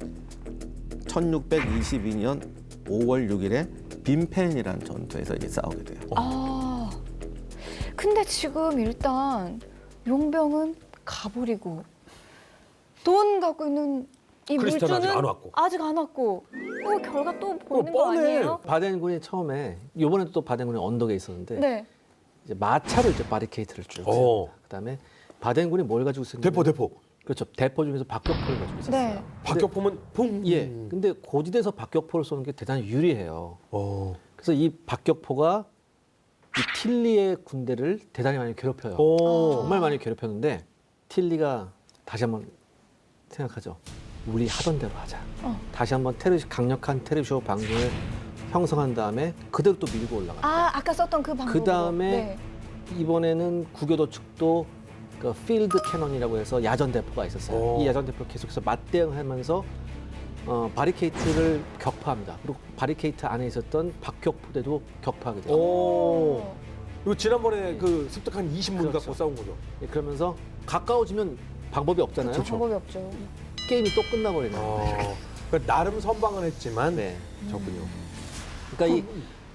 [SPEAKER 2] 1622년 5월 6일에 빈펜이라는 전투에서 이제 싸우게 돼요.
[SPEAKER 5] 아, 근데 지금 일단 용병은 가버리고 돈 갖고 있는 이
[SPEAKER 3] 크리스티안
[SPEAKER 5] 물주는
[SPEAKER 3] 아직 안 왔고.
[SPEAKER 5] 이거 결과 또 보이는 거
[SPEAKER 3] 뻔해.
[SPEAKER 5] 아니에요?
[SPEAKER 4] 바덴군이 처음에 이번에도 또 바덴군이 언덕에 있었는데
[SPEAKER 5] 네.
[SPEAKER 4] 이제 마차로 이제 바리케이트를 쭉 그다음에 바덴군이 뭘 가지고 있었냐면
[SPEAKER 3] 대포.
[SPEAKER 4] 그렇죠. 대포 중에서 박격포를 가지고 있었어요.
[SPEAKER 5] 네.
[SPEAKER 3] 박격포면 붕.
[SPEAKER 4] 예. 근데 고지대에서 박격포를 쏘는 게 대단히 유리해요. 그래서 이 박격포가 이 틸리의 군대를 대단히 많이 괴롭혀요. 정말 많이 괴롭혔는데 틸리가 다시 한번 생각하죠. 우리 하던 대로 하자. 다시 한번 강력한 테르쇼 방송을 형성한 다음에 그대로 또 밀고 올라가.
[SPEAKER 5] 아까 썼던 그 방법.
[SPEAKER 4] 그 다음에 이번에는 구교도 측도 그 필드 캐논이라고 해서 야전 대포가 있었어요. 이 야전 대포를 계속해서 맞대응하면서 바리케이트를 격파합니다. 그리고 바리케이트 안에 있었던 박격포대도 격파하게 돼요.
[SPEAKER 3] 이거 지난번에 그 습득한 20문
[SPEAKER 4] 그렇죠.
[SPEAKER 3] 갖고 싸운 거죠.
[SPEAKER 4] 예, 그러면서 가까워지면 방법이 없잖아요.
[SPEAKER 5] 방법이 없죠.
[SPEAKER 4] 게임이 또 끝나버리는 거예요.
[SPEAKER 3] 그러니까 나름 선방은 했지만
[SPEAKER 4] 네, 적군요. 그러니까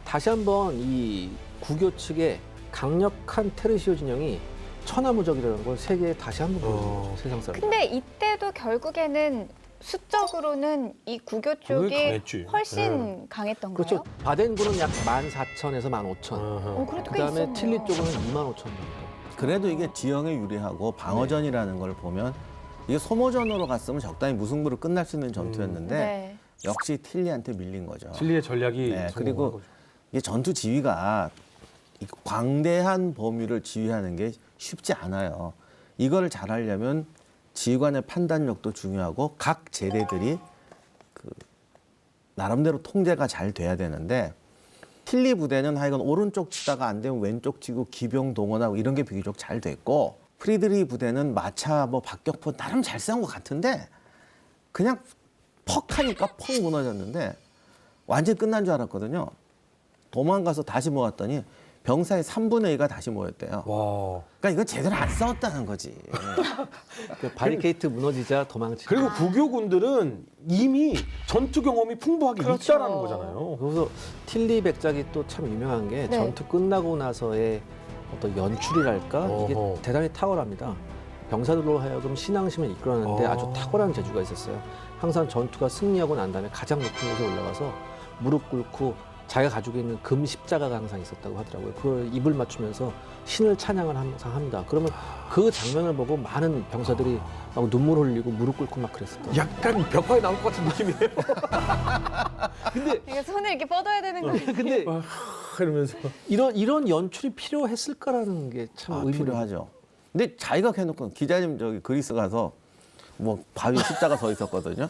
[SPEAKER 4] 다시 한번 이 구교 측의 강력한 테르시오 진영이 천하무적이라는 걸 세계에 다시 한번 보여준 거죠. 세상 사람.
[SPEAKER 5] 근데 이때도 결국에는 수적으로는 이 구교 쪽이
[SPEAKER 3] 강했지.
[SPEAKER 5] 훨씬 강했던
[SPEAKER 4] 그렇죠.
[SPEAKER 5] 거예요?
[SPEAKER 4] 바덴군은 약 14,000에서 15,000.
[SPEAKER 5] 그래도 꽤
[SPEAKER 4] 그다음에
[SPEAKER 5] 있었네요.
[SPEAKER 4] 틸리 쪽은 25,000 정도.
[SPEAKER 2] 그래도 이게 지형에 유리하고 방어전이라는 걸 보면 이게 소모전으로 갔으면 적당히 무승부로 끝날 수 있는 전투였는데
[SPEAKER 5] 네.
[SPEAKER 2] 역시 틸리한테 밀린 거죠.
[SPEAKER 3] 틸리의 전략이
[SPEAKER 2] 네,
[SPEAKER 3] 성공한
[SPEAKER 2] 그리고
[SPEAKER 3] 거죠.
[SPEAKER 2] 이게 전투 지휘가 이 광대한 범위를 지휘하는 게 쉽지 않아요. 이걸 잘하려면 지휘관의 판단력도 중요하고 각 제대들이 그 나름대로 통제가 잘 돼야 되는데 틸리 부대는 하여간 오른쪽 치다가 안 되면 왼쪽 치고 기병 동원하고 이런 게 비교적 잘 됐고 프리드리 부대는 마차 뭐 박격포 나름 잘 싸운 것 같은데 그냥 퍽 하니까 퍽 무너졌는데 완전히 끝난 줄 알았거든요. 도망가서 다시 모았더니 병사의 3분의 2가 다시 모였대요.
[SPEAKER 3] 와.
[SPEAKER 2] 그러니까 이건 제대로 안 싸웠다는 거지.
[SPEAKER 4] 그 바리케이트 무너지자 도망치.
[SPEAKER 3] 그리고 구교군들은 이미 전투 경험이 풍부하게
[SPEAKER 5] 그렇죠.
[SPEAKER 3] 있다라는 거잖아요.
[SPEAKER 4] 그래서 틸리 백작이 또 참 유명한 게
[SPEAKER 5] 네.
[SPEAKER 4] 전투 끝나고 나서의 어떤 연출이랄까 이게
[SPEAKER 3] 어허.
[SPEAKER 4] 대단히 탁월합니다. 병사들로 하여금 신앙심을 이끌어내는데 아주 탁월한 재주가 있었어요. 항상 전투가 승리하고 난 다음에 가장 높은 곳에 올라가서 무릎 꿇고 자기가 가지고 있는 금 십자가가 항상 있었다고 하더라고요. 그걸 입을 맞추면서 신을 찬양을 항상 합니다. 그러면 그 장면을 보고 많은 병사들이 막 눈물 흘리고 무릎 꿇고 막 그랬었던.
[SPEAKER 3] 약간 벽화에 나올 것 같은 느낌이에요.
[SPEAKER 4] 근데
[SPEAKER 5] 이게 손을 이렇게 뻗어야 되는 거예요.
[SPEAKER 4] 근데
[SPEAKER 3] 이러면서.
[SPEAKER 4] 이런 연출이 필요했을까라는 게 참 의문이에요.
[SPEAKER 2] 필요하죠. 근데 자기가 해놓고 기자님 저기 그리스 가서 뭐 바위 십자가 서 있었거든요.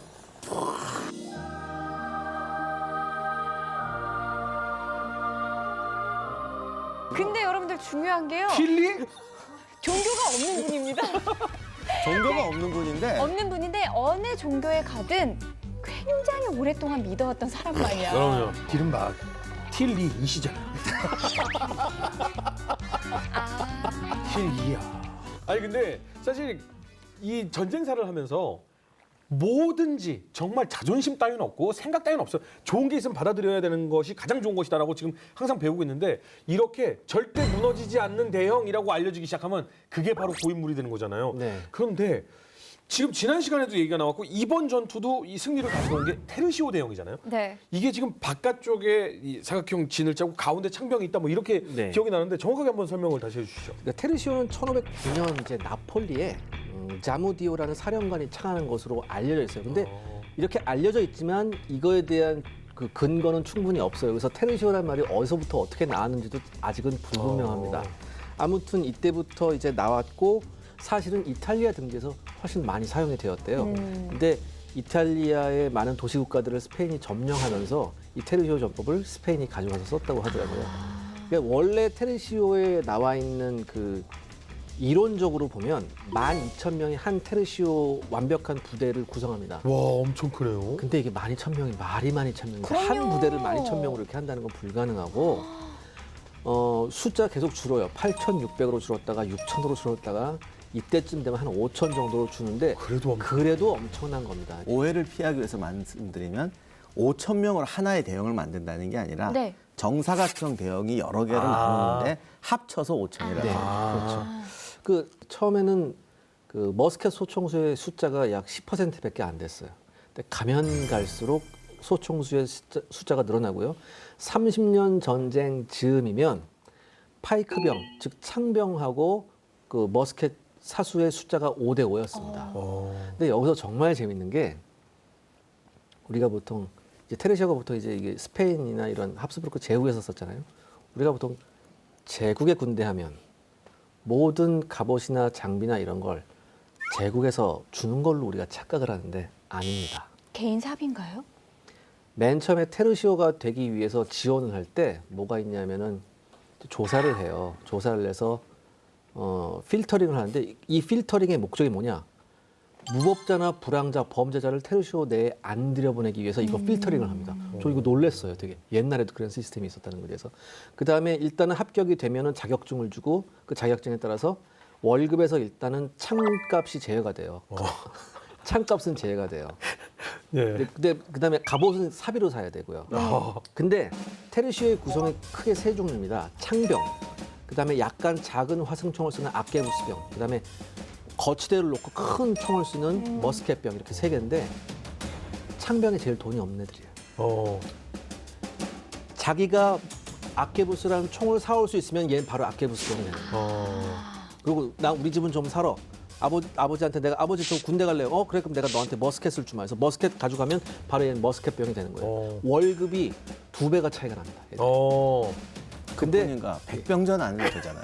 [SPEAKER 5] 근데 여러분들 중요한 게요.
[SPEAKER 3] 틸리?
[SPEAKER 5] 종교가 없는 분입니다.
[SPEAKER 2] 종교가 없는 분인데
[SPEAKER 5] 없는 분인데 어느 종교에 가든 굉장히 오랫동안 믿어왔던 사람 말이야.
[SPEAKER 3] 그럼요. 이른바 틸리 이 시절. 틸리야. 아니 근데 사실 이 전쟁사를 하면서 뭐든지 정말 자존심 따위는 없고 생각 따위는 없어. 좋은 게 있으면 받아들여야 되는 것이 가장 좋은 것이다라고 지금 항상 배우고 있는데 이렇게 절대 무너지지 않는 대형이라고 알려지기 시작하면 그게 바로 고인물이 되는 거잖아요.
[SPEAKER 4] 네.
[SPEAKER 3] 그런데 지금 지난 시간에도 얘기가 나왔고 이번 전투도 이 승리를 가져온 게 테르시오 대형이잖아요.
[SPEAKER 5] 네.
[SPEAKER 3] 이게 지금 바깥쪽에 이 사각형 진을 짜고 가운데 창병이 있다 뭐 이렇게
[SPEAKER 4] 네.
[SPEAKER 3] 기억이 나는데 정확하게 한번 설명을 다시 해주시죠.
[SPEAKER 4] 그러니까 테르시오는 1509년 이제 나폴리에 자무디오라는 사령관이 창안한 것으로 알려져 있어요. 근데 이렇게 알려져 있지만 이거에 대한 그 근거는 충분히 없어요. 그래서 테르시오란 말이 어디서부터 어떻게 나왔는지도 아직은 불분명합니다. 아무튼 이때부터 이제 나왔고 사실은 이탈리아 등지에서 훨씬 많이 사용이 되었대요. 근데 이탈리아의 많은 도시 국가들을 스페인이 점령하면서 이 테르시오 전법을 스페인이 가져가서 썼다고 하더라고요. 그러니까 원래 테르시오에 나와 있는 그 이론적으로 보면 12,000명이 한 테르시오 완벽한 부대를 구성합니다.
[SPEAKER 3] 와 엄청 크네요.
[SPEAKER 4] 근데 이게 12,000명이 말이 12,000명인데 한
[SPEAKER 5] 그럼요.
[SPEAKER 4] 부대를 12,000명으로 이렇게 한다는 건 불가능하고 숫자 계속 줄어요. 8,600으로 줄었다가 6,000으로 줄었다가 이때쯤 되면 한 5,000 정도로 주는데 그래도 엄청난 겁니다.
[SPEAKER 2] 오해를 피하기 위해서 말씀드리면 5천 명으로 하나의 대형을 만든다는 게 아니라
[SPEAKER 5] 네.
[SPEAKER 2] 정사각형 대형이 여러 개로 나누는데 합쳐서 5천이라고
[SPEAKER 4] 네, 그렇죠. 그 처음에는 그 머스켓 소총수의 숫자가 약 10%밖에 안 됐어요. 근데 가면 갈수록 소총수의 숫자가 늘어나고요. 30년 전쟁 즈음이면 파이크병, 즉 창병하고 그 머스켓 사수의 숫자가 5대 5였습니다. 근데 여기서 정말 재밌는 게 우리가 보통 이제 테르시오가 보통 이제 이게 스페인이나 이런 합스부르크 제국에서 썼잖아요. 우리가 보통 제국의 군대 하면 모든 갑옷이나 장비나 이런 걸 제국에서 주는 걸로 우리가 착각을 하는데 아닙니다.
[SPEAKER 5] 개인 사비인가요?
[SPEAKER 4] 맨 처음에 테르시오가 되기 위해서 지원을 할 때 뭐가 있냐면은 조사를 해요. 조사를 해서 필터링을 하는데 이 필터링의 목적이 뭐냐? 무법자나 불황자, 범죄자를 테르시오 내에 안 들여보내기 위해서 이거 필터링을 합니다. 저 이거 놀랬어요. 되게 옛날에도 그런 시스템이 있었다는 거에 대해서. 그다음에 일단은 합격이 되면은 자격증을 주고 그 자격증에 따라서 월급에서 일단은 창값이 제외가 돼요. 창값은 제외가 돼요.
[SPEAKER 3] 네.
[SPEAKER 4] 근데 그다음에 갑옷은 사비로 사야 되고요. 근데 테르시오의 구성이 크게 세 종류입니다. 창병, 그다음에 약간 작은 화승총을 쓰는 악개부스병, 그다음에 거치대를 놓고 큰 총을 쓰는 머스켓병 이렇게 세 개인데 창병이 제일 돈이 없는 애들이에요. 자기가 악개부스라는 총을 사올 수 있으면 얘는 바로 악개부스병이 되는 거예요. 그리고 나 우리 집은 좀 사러. 아버지한테 내가 아버지 저 군대 갈래요. 그래 그럼 내가 너한테 머스켓을 주마 해서 머스켓 가져가면 바로 얘는 머스켓병이 되는 거예요. 월급이 2배가 차이가 납니다. 얘들. 근데
[SPEAKER 2] 그뿐인가 백병전 안해도 되잖아요.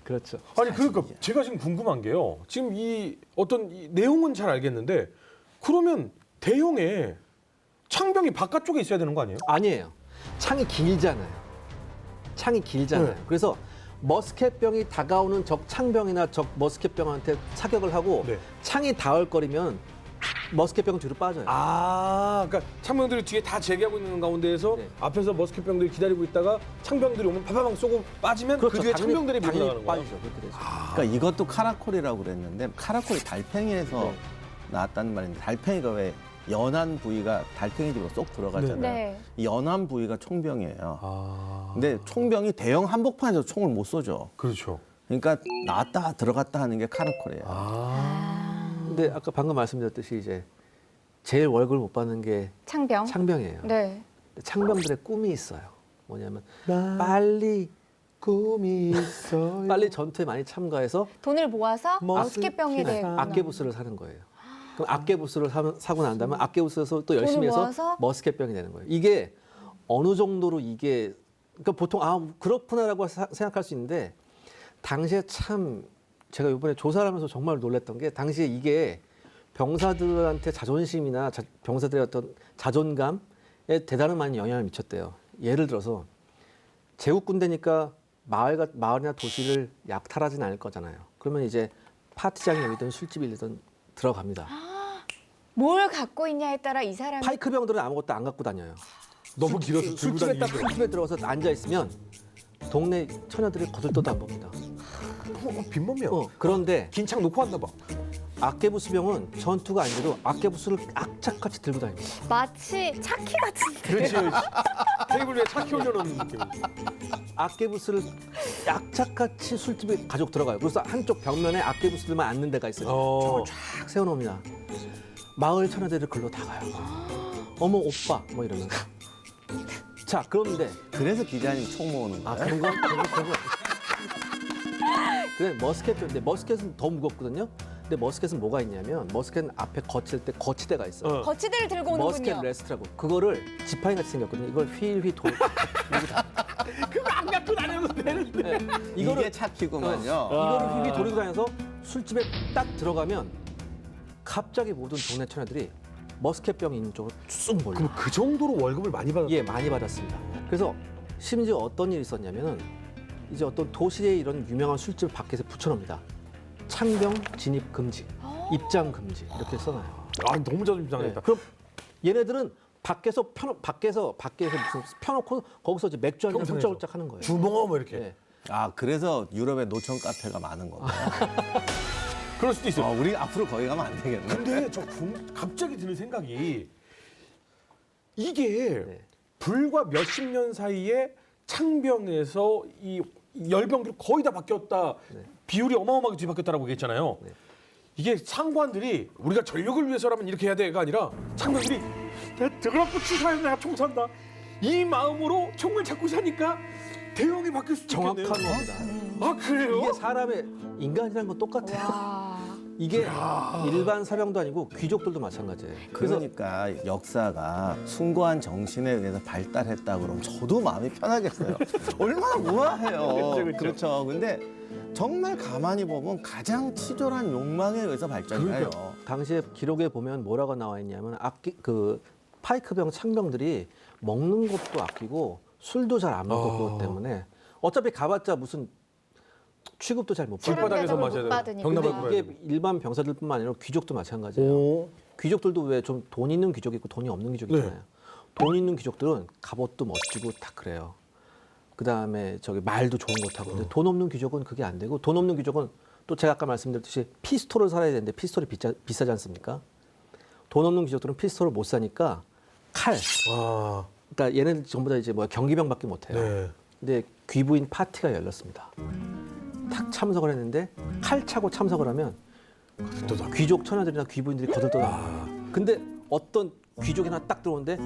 [SPEAKER 4] 그렇죠.
[SPEAKER 3] 아니 그러니까 제가 지금 궁금한 게요. 지금 이 어떤 이 내용은 잘 알겠는데 그러면 대형에 창병이 바깥쪽에 있어야 되는 거 아니에요?
[SPEAKER 4] 아니에요. 창이 길잖아요. 창이 길잖아요.
[SPEAKER 3] 네.
[SPEAKER 4] 그래서 머스켓병이 다가오는 적 창병이나 적 머스켓병한테 사격을 하고
[SPEAKER 3] 네.
[SPEAKER 4] 창이 닿을거리면 머스켓병은 뒤로 빠져요.
[SPEAKER 3] 그러니까 창병들이 뒤에 다 제기하고 있는 가운데에서
[SPEAKER 4] 네.
[SPEAKER 3] 앞에서 머스켓병들이 기다리고 있다가 창병들이 오면 파파방 쏘고 빠지면 그 뒤에 창병들이 밀고 나가는 거예요.
[SPEAKER 4] 빠지죠. 그렇게 되죠.
[SPEAKER 2] 그러니까 이것도 카라콜이라고 그랬는데 카라콜이 달팽이에서
[SPEAKER 4] 네.
[SPEAKER 2] 나왔다는 말인데 달팽이가 왜 연한 부위가 달팽이 집으로 쏙 들어가잖아요.
[SPEAKER 5] 네.
[SPEAKER 2] 이 연한 부위가 총병이에요.
[SPEAKER 3] 아,
[SPEAKER 2] 근데 총병이 대형 한복판에서 총을 못 쏘죠.
[SPEAKER 3] 그렇죠.
[SPEAKER 2] 그러니까 나왔다 들어갔다 하는 게 카라콜이에요.
[SPEAKER 4] 근데 아까 방금 말씀드렸듯이 이제 제일 월급을 못 받는 게
[SPEAKER 5] 창병.
[SPEAKER 4] 창병이에요.
[SPEAKER 5] 네.
[SPEAKER 4] 근데 창병들의 꿈이 있어요. 뭐냐면 빨리
[SPEAKER 3] 꿈이 있어요.
[SPEAKER 4] 빨리 전투에 많이 참가해서
[SPEAKER 5] 돈을 모아서 머스켓병에 대해
[SPEAKER 4] 악개부스를 사는 거예요. 그럼 악개부스를 사고 난 다음에 악개부스에서 또 열심히
[SPEAKER 5] 돈을
[SPEAKER 4] 해서
[SPEAKER 5] 모아서?
[SPEAKER 4] 머스켓병이 되는 거예요. 이게 어느 정도로 이게 그러니까 보통 그렇구나라고 생각할 수 있는데 당시에 참 제가 이번에 조사를 하면서 정말 놀랐던 게 당시에 이게 병사들한테 자존심이나 병사들의 어떤 자존감에 대단한 많은 영향을 미쳤대요. 예를 들어서 제국 군대니까 마을이나 도시를 약탈하진 않을 거잖아요. 그러면 이제 파티장이든 술집이든 들어갑니다.
[SPEAKER 5] 뭘 갖고 있냐에 따라 이 사람이
[SPEAKER 4] 파이크병들은 아무것도 안 갖고 다녀요.
[SPEAKER 3] 너무 길어서 들고
[SPEAKER 4] 술집에
[SPEAKER 3] 다니기
[SPEAKER 4] 딱
[SPEAKER 3] 힘들어.
[SPEAKER 4] 술집에 들어가서 앉아 있으면 동네 처녀들이 거들떠도 안 봅니다.
[SPEAKER 3] 빈몸이야.
[SPEAKER 4] 그런데
[SPEAKER 3] 긴 창 놓고 왔나 봐.
[SPEAKER 4] 악개부스병은 전투가 아니라도 악개부스를 악착같이 들고 다닙니다.
[SPEAKER 5] 마치 차키 같은데.
[SPEAKER 3] 그렇지. 테이블 위에 차키 올려놓는 느낌.
[SPEAKER 4] 아깨부스를 약착같이 술집에 가족 들어가요. 그래서 한쪽 벽면에 아깨부스들만 앉는 데가 있어요. 총을 쫙 세워놓습니다. 마을 처녀들이 글로 다 가요. 어머 오빠 뭐 이러면서. 자 그런데
[SPEAKER 2] 그래서 기자님 총 모으는
[SPEAKER 4] 아
[SPEAKER 2] 거예요?
[SPEAKER 4] 그런 거. 그래 머스켓인데 머스켓은 더 무겁거든요. 근데 머스켓은 뭐가 있냐면 머스켓은 앞에 거칠 때 거치대가 있어요.
[SPEAKER 5] 거치대를 들고
[SPEAKER 4] 머스켓
[SPEAKER 5] 오는군요.
[SPEAKER 4] 레스트라고 그거를 지팡이 같이 생겼거든요. 이걸 휠휠 돌.
[SPEAKER 3] 그거 안 갖고 다녀도 되는데.
[SPEAKER 2] 이게 차키구만요.
[SPEAKER 4] 이거를 휘휘 돌리고 다녀서 술집에 딱 들어가면 갑자기 모든 동네 처녀들이 머스켓병이 있는 쪽으로 쑥 몰려.
[SPEAKER 3] 그럼 그 정도로 월급을 많이 받았.
[SPEAKER 4] 예, 많이 받았습니다. 그래서 심지어 어떤 일이 있었냐면은 이제 어떤 도시의 이런 유명한 술집을 밖에서 붙여놓습니다. 창병 진입 금지, 입장 금지 이렇게 써놔요.
[SPEAKER 3] 아 너무 자존심
[SPEAKER 4] 네.
[SPEAKER 3] 상했다.
[SPEAKER 4] 그럼 얘네들은 밖에서 무슨 펴놓고 거기서 이제 맥주 한잔
[SPEAKER 3] 평상에서.
[SPEAKER 4] 훌쩍훌쩍 하는 거예요.
[SPEAKER 3] 주먹 뭐 이렇게.
[SPEAKER 4] 예.
[SPEAKER 2] 아 그래서 유럽에 노천 카페가 많은 거구나.
[SPEAKER 3] 그럴 수도 있어요.
[SPEAKER 2] 우리 앞으로 거기 가면 안 되겠네.
[SPEAKER 3] 근데 갑자기 드는 생각이 이게
[SPEAKER 4] 네.
[SPEAKER 3] 불과 몇십 년 사이에 창병에서 이 열병으로 거의 다 바뀌었다.
[SPEAKER 4] 네.
[SPEAKER 3] 비율이 어마어마하게 뒤바뀌었다라고 얘기했잖아요.
[SPEAKER 4] 네.
[SPEAKER 3] 이게 상관들이 우리가 전력을 위해서라면 이렇게 해야 돼가 아니라 창병들이 내가 더럽고 치사해 내가 총 산다. 이 마음으로 총을 잡고 사니까 대형이 바뀔 수도
[SPEAKER 4] 정확한
[SPEAKER 3] 있겠네요.
[SPEAKER 4] 겁니다.
[SPEAKER 3] 아 그래요?
[SPEAKER 4] 이게 사람의 인간이라는 건 똑같아요.
[SPEAKER 5] 와.
[SPEAKER 4] 이게 일반 사병도 아니고 귀족들도 마찬가지예요. 그래서
[SPEAKER 2] 그러니까 역사가 숭고한 정신에 의해서 발달했다 그러면 저도 마음이 편하겠어요. 얼마나 우아해요.
[SPEAKER 3] 그쵸, 그쵸.
[SPEAKER 2] 그렇죠. 근데 정말 가만히 보면 가장 치졸한 욕망에 의해서 발전해요.
[SPEAKER 4] 당시에 기록에 보면 뭐라고 나와 있냐면 파이크병 창병들이 먹는 것도 아끼고 술도 잘 안 먹고 그것 때문에 어차피 가봤자 무슨 취급도 잘 못 받고
[SPEAKER 3] 길바닥에서
[SPEAKER 5] 못
[SPEAKER 3] 마셔야
[SPEAKER 5] 받으니까.
[SPEAKER 3] 돼요. 병나발
[SPEAKER 4] 근데
[SPEAKER 3] 불어야
[SPEAKER 4] 이게 일반 병사들뿐만 아니라 귀족도 마찬가지예요.
[SPEAKER 3] 오.
[SPEAKER 4] 귀족들도 왜 좀 돈 있는 귀족이 있고 돈이 없는 귀족이
[SPEAKER 3] 네.
[SPEAKER 4] 있잖아요. 돈 있는 귀족들은 갑옷도 멋지고 다 그래요. 그다음에 저기 말도 좋은 거 타고. 근데 돈 없는 귀족은 그게 안 되고 돈 없는 귀족은 또 제가 아까 말씀드렸듯이 피스톨을 살아야 되는데 피스톨이 비싸지 않습니까? 돈 없는 귀족들은 피스톨을 못 사니까 칼.
[SPEAKER 3] 와.
[SPEAKER 4] 그러니까 얘네들 전부 다 이제 경기병밖에 못 해요.
[SPEAKER 3] 네.
[SPEAKER 4] 근데 귀부인 파티가 열렸습니다. 탁 참석을 했는데 칼 차고 참석을 하면 귀족 처녀들이나 귀부인들이 거들떠나. 근데 어떤 귀족이 하나 딱 들어오는데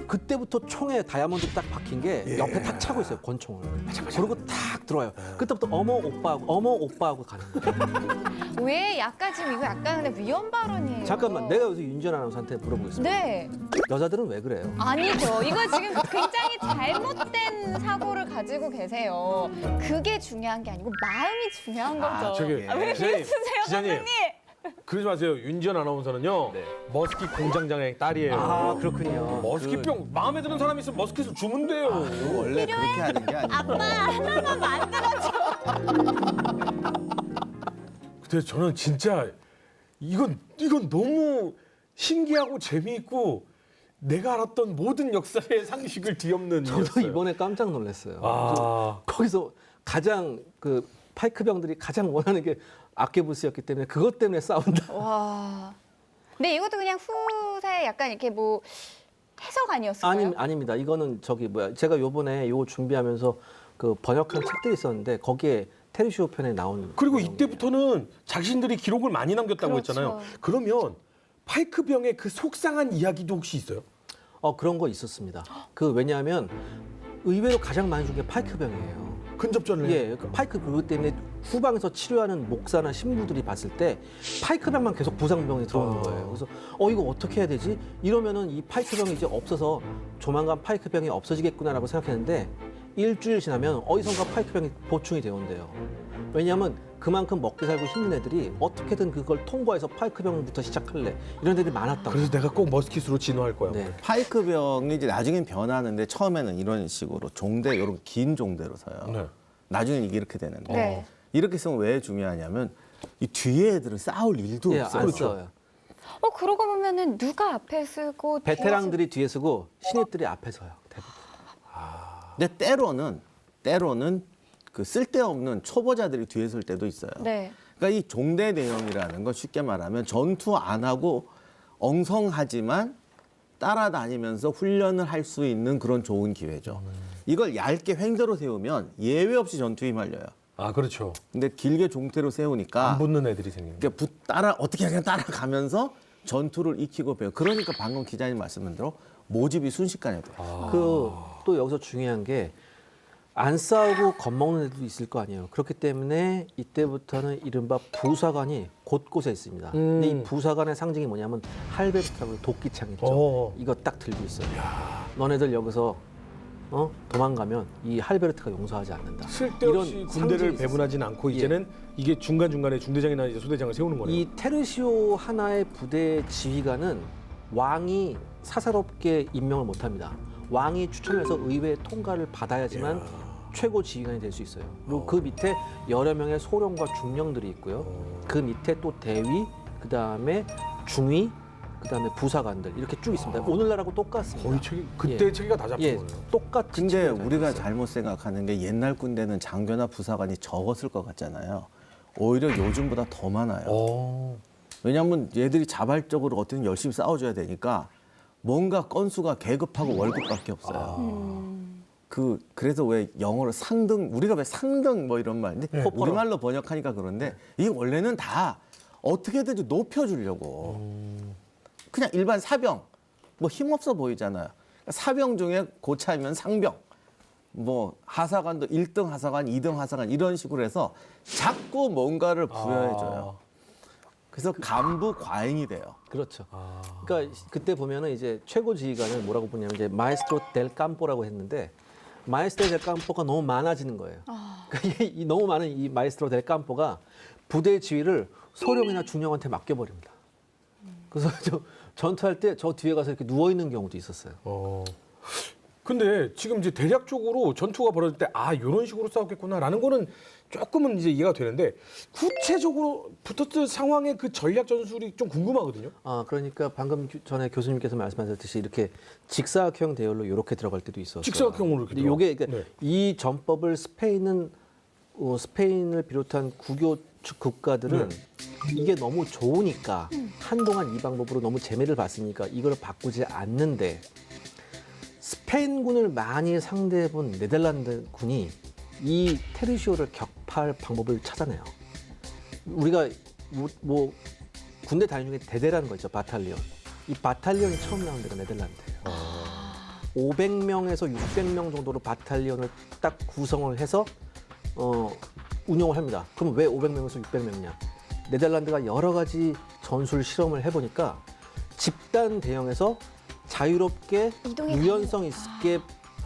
[SPEAKER 4] 그때부터 총에 다이아몬드 딱 박힌 게 옆에 탁 차고 있어요, 권총을. 그리고 탁 들어와요. 그때부터 어머 오빠하고 가는 거예요.
[SPEAKER 5] 왜 약간 지금 이거 약간 근데 위험 발언이에요.
[SPEAKER 4] 잠깐만, 내가 여기서 윤지연 아나운서한테 물어보겠습니다.
[SPEAKER 5] 네.
[SPEAKER 4] 여자들은 왜 그래요?
[SPEAKER 5] 아니죠. 이거 지금 굉장히 잘못된 사고를 가지고 계세요. 그게 중요한 게 아니고 마음이 중요한 거죠. 왜 비웃으세요,
[SPEAKER 3] 기자님.
[SPEAKER 5] 선생님?
[SPEAKER 3] 그러지 마세요. 윤지연 아나운서는요.
[SPEAKER 4] 네.
[SPEAKER 3] 머스킷 공장장의 딸이에요.
[SPEAKER 4] 아, 그렇군요.
[SPEAKER 3] 머스킷병 마음에 드는 사람이 있으면 머스킷을 주면 돼요.
[SPEAKER 2] 원래 그렇게 하는 게 아니고.
[SPEAKER 5] 아빠 하나만 만들어줘.
[SPEAKER 3] 근데 저는 진짜 이건 너무 신기하고 재미있고 내가 알았던 모든 역사의 상식을 뒤엎는
[SPEAKER 4] 저도
[SPEAKER 3] 일이었어요.
[SPEAKER 4] 이번에 깜짝 놀랐어요.
[SPEAKER 3] 아.
[SPEAKER 4] 거기서 가장 파이크병들이 가장 원하는 게 아케부스였기 때문에 그것 때문에 싸운다.
[SPEAKER 5] 와. 근데 이것도 그냥 후세 약간 이렇게 뭐 해석 아니었을까요?
[SPEAKER 4] 아닙니다. 이거는 제가 요번에 이거 준비하면서 그 번역한 책들이 있었는데 거기에 테르시오 편에 나온
[SPEAKER 3] 그리고
[SPEAKER 4] 내용이에요.
[SPEAKER 3] 이때부터는 자신들이 기록을 많이 남겼다고
[SPEAKER 5] 그렇죠.
[SPEAKER 3] 했잖아요. 그러면 파이크병의 그 속상한 이야기도 혹시 있어요?
[SPEAKER 4] 그런 거 있었습니다. 왜냐하면 의외로 가장 많이 준 게 파이크병이에요.
[SPEAKER 3] 근접전을 해요.
[SPEAKER 4] 예, 그 파이크 그것 때문에 후방에서 치료하는 목사나 신부들이 봤을 때 파이크병만 계속 부상병이 들어오는 거예요. 그래서 이거 어떻게 해야 되지? 이러면은 이 파이크병이 이제 없어서 조만간 파이크병이 없어지겠구나라고 생각했는데 일주일 지나면 어디선가 파이크병이 보충이 되온대요. 왜냐하면 그만큼 먹고 살고 힘든 애들이 어떻게든 그걸 통과해서 파이크병부터 시작할래 이런 애들이 많았다고.
[SPEAKER 3] 그래서 내가 꼭 머스킷으로 진화할 거야.
[SPEAKER 4] 네.
[SPEAKER 2] 파이크병이 이제 나중엔 변하는데 처음에는 이런 식으로 종대 이런 긴 종대로 서요.
[SPEAKER 3] 네.
[SPEAKER 2] 나중엔 이게 이렇게 되는데
[SPEAKER 5] 네.
[SPEAKER 2] 이렇게 쓰면 왜 중요하냐면 이 뒤에 애들은 싸울 일도
[SPEAKER 4] 예,
[SPEAKER 2] 없어요.
[SPEAKER 4] 안 써요.
[SPEAKER 5] 그러고 보면은 누가 앞에 쓰고
[SPEAKER 4] 베테랑들이 뒤에 쓰고 신입들이 앞에 서요. 대부분.
[SPEAKER 2] 근데 때로는 그 쓸데없는 초보자들이 뒤에 설 때도 있어요.
[SPEAKER 5] 네.
[SPEAKER 2] 그러니까 이 종대 대형이라는 건 쉽게 말하면 전투 안 하고 엉성하지만 따라다니면서 훈련을 할 수 있는 그런 좋은 기회죠. 이걸 얇게 횡대로 세우면 예외 없이 전투에 휘말려요.
[SPEAKER 3] 아 그렇죠.
[SPEAKER 2] 근데 길게 종태로 세우니까
[SPEAKER 3] 안 붙는 애들이 생기는.
[SPEAKER 2] 그러니까 어떻게 그냥 따라가면서 전투를 익히고 배워. 그러니까 방금 기자님 말씀한 대로 모집이 순식간에 돼요.
[SPEAKER 4] 또 여기서 중요한 게 안 싸우고 겁먹는 애들도 있을 거 아니에요. 그렇기 때문에 이때부터는 이른바 부사관이 곳곳에 있습니다. 근데 이 부사관의 상징이 뭐냐면 할베르트라고 도끼창 있죠. 이거 딱 들고 있어요. 너네들 여기서 도망가면 이 할베르트가 용서하지 않는다.
[SPEAKER 3] 쓸데없이
[SPEAKER 4] 이런
[SPEAKER 3] 군대를
[SPEAKER 4] 상징이
[SPEAKER 3] 배분하진 않고 이제는 이게 중간중간에 중대장이나 이제 소대장을 세우는 거네요.
[SPEAKER 4] 이 테르시오 하나의 부대 지휘관은 왕이 사사롭게 임명을 못합니다. 왕이 추천해서 의회 통과를 받아야지만 최고 지휘관이 될 수 있어요. 그리고 그 밑에 여러 명의 소령과 중령들이 있고요. 그 밑에 또 대위, 그 다음에 중위, 그 다음에 부사관들 이렇게 쭉 있습니다. 오늘날하고 똑같습니다.
[SPEAKER 3] 거의 체계, 그때 체계가 다 잡힌 거예요.
[SPEAKER 4] 똑같이.
[SPEAKER 2] 근데
[SPEAKER 4] 체계가 잘
[SPEAKER 2] 우리가
[SPEAKER 4] 있어요.
[SPEAKER 2] 잘못 생각하는 게 옛날 군대는 장교나 부사관이 적었을 것 같잖아요. 오히려 요즘보다 더 많아요. 왜냐하면 얘들이 자발적으로 어떻게든 열심히 싸워줘야 되니까 뭔가 건수가 계급하고 월급밖에 없어요. 그래서 왜 영어로 상등, 우리가 왜 상등 뭐 이런 말인데 우리말로 번역하니까 그런데 이게 원래는 다 어떻게든 높여주려고. 그냥 일반 사병, 뭐 힘없어 보이잖아요. 사병 중에 고차이면 상병, 뭐 하사관도 1등 하사관, 2등 하사관 이런 식으로 해서 자꾸 뭔가를 부여해줘요. 그래서 간부 과잉이 돼요.
[SPEAKER 4] 그렇죠. 그러니까 그때 보면은 이제 최고 지휘관을 뭐라고 보냐면 이제 마에스트로 델 캄포라고 했는데 마에스트로 델 캄포가 너무 많아지는 거예요. 그러니까 이 너무 많은 이 마에스트로 델 캄포가 부대 지휘를 소령이나 중령한테 맡겨버립니다. 그래서 저 전투할 때 저 뒤에 가서 이렇게 누워 있는 경우도 있었어요.
[SPEAKER 3] 근데 지금 이제 대략적으로 전투가 벌어질 때 이런 식으로 싸웠겠구나라는 거는 조금은 이제 이해가 되는데 구체적으로 붙었던 상황의 그 전략 전술이 좀 궁금하거든요.
[SPEAKER 4] 그러니까 방금 전에 교수님께서 말씀하셨듯이 이렇게 직사각형 대열로 이렇게 들어갈 때도 있었어요.
[SPEAKER 3] 직사각형으로 이렇게
[SPEAKER 4] 근데 요게
[SPEAKER 3] 들어가요.
[SPEAKER 4] 그러니까 이 전법을 스페인을 비롯한 국교 측 국가들은 이게 너무 좋으니까 한동안 이 방법으로 너무 재미를 봤으니까 이걸 바꾸지 않는데 스페인군을 많이 상대해본 네덜란드 군이 이 테르시오를 격파할 방법을 찾아내요. 우리가 뭐 군대 단위 중에 대대라는 거 있죠. 바탈리온. 이 바탈리온이 처음 나온 데가 네덜란드예요. 500명에서 600명 정도로 바탈리온을 딱 구성을 해서 운영을 합니다. 그럼 왜 500명에서 600명이냐? 네덜란드가 여러 가지 전술 실험을 해보니까 집단 대형에서 자유롭게
[SPEAKER 5] 이동이
[SPEAKER 4] 유연성 있게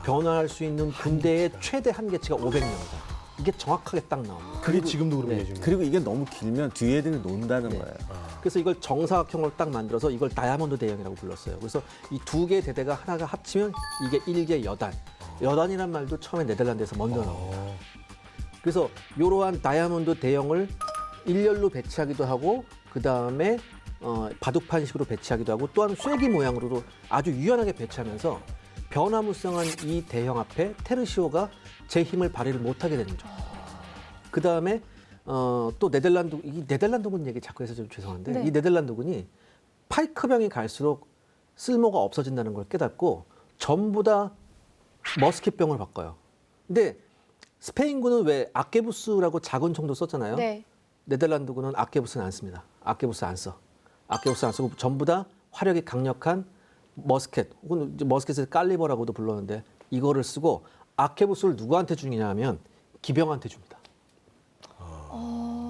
[SPEAKER 4] 변화할 수 있는 군대의 최대 한계치가 500명이다. 이게 정확하게 딱 나옵니다.
[SPEAKER 3] 그게 지금도 그렇게
[SPEAKER 4] 네.
[SPEAKER 3] 해주는
[SPEAKER 2] 그리고 이게 너무 길면 뒤에 애들이 논다는 거예요.
[SPEAKER 4] 그래서 이걸 정사각형으로 딱 만들어서 이걸 다이아몬드 대형이라고 불렀어요. 그래서 이 두 개의 대대가 하나가 합치면 이게 일개 여단. 여단이란 말도 처음에 네덜란드에서 먼저 나옵니다. 그래서 이러한 다이아몬드 대형을 일렬로 배치하기도 하고 그 다음에 바둑판식으로 배치하기도 하고 또한 쐐기 모양으로도 아주 유연하게 배치하면서 변화무쌍한 이 대형 앞에 테르시오가 제 힘을 발휘를 못하게 되는 거죠. 그 다음에 또 이 네덜란드군 얘기 자꾸 해서 좀 죄송한데
[SPEAKER 5] 네.
[SPEAKER 4] 이 네덜란드군이 파이크병이 갈수록 쓸모가 없어진다는 걸 깨닫고 전부 다 머스킷병을 바꿔요. 근데 스페인군은 왜 아케부스라고 작은 총도 썼잖아요.
[SPEAKER 5] 네.
[SPEAKER 4] 네덜란드군은 아케부스는 안 씁니다. 아케부스 안 써. 아케부스 안 쓰고 전부 다 화력이 강력한 머스켓 혹은 이제 머스켓을 깔리버라고도 불렀는데 이거를 쓰고 아케부스를 누구한테 주냐 하면 기병한테 줍니다.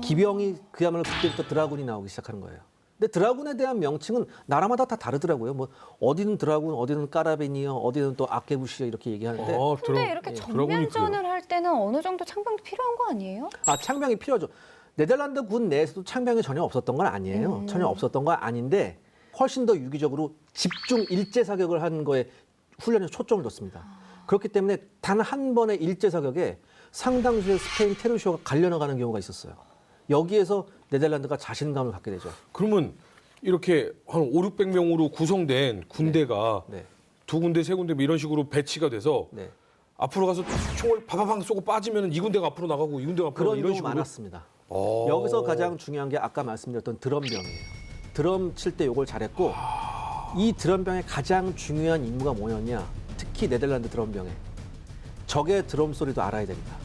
[SPEAKER 4] 기병이 그야말로 그때부터 드라군이 나오기 시작하는 거예요. 근데 드라군에 대한 명칭은 나라마다 다 다르더라고요. 뭐 어디는 드라군, 어디는 까라베니어, 어디는 또 아케부시어 이렇게 얘기하는데
[SPEAKER 5] 근데 이렇게 정면전을 할 때는 어느 정도 창병도 필요한 거 아니에요?
[SPEAKER 4] 창병이 필요하죠. 네덜란드 군 내에서도 창병이 전혀 없었던 건 아니에요. 전혀 없었던 건 아닌데 훨씬 더 유기적으로 집중 일제 사격을 하는 거에 훈련에 초점을 뒀습니다. 그렇기 때문에 단 한 번의 일제 사격에 상당수의 스페인 테르시오가 갈려나가는 경우가 있었어요. 여기에서 네덜란드가 자신감을 갖게 되죠.
[SPEAKER 3] 그러면 이렇게 한 500~600명으로 구성된 군대가
[SPEAKER 4] 네.
[SPEAKER 3] 두 군데, 세 군데 뭐 이런 식으로 배치가 돼서
[SPEAKER 4] 네.
[SPEAKER 3] 앞으로 가서 총을 바바방 쏘고 빠지면 이 군대가 앞으로 나가고 이 군대가 앞으로
[SPEAKER 4] 그런
[SPEAKER 3] 이런
[SPEAKER 4] 경우
[SPEAKER 3] 식으로
[SPEAKER 4] 많았습니다. 여기서 가장 중요한 게 아까 말씀드렸던 드럼병이에요. 드럼 칠 때 요걸 잘했고 이 드럼병의 가장 중요한 임무가 뭐였냐? 특히 네덜란드 드럼병에 적의 드럼 소리도 알아야 됩니다.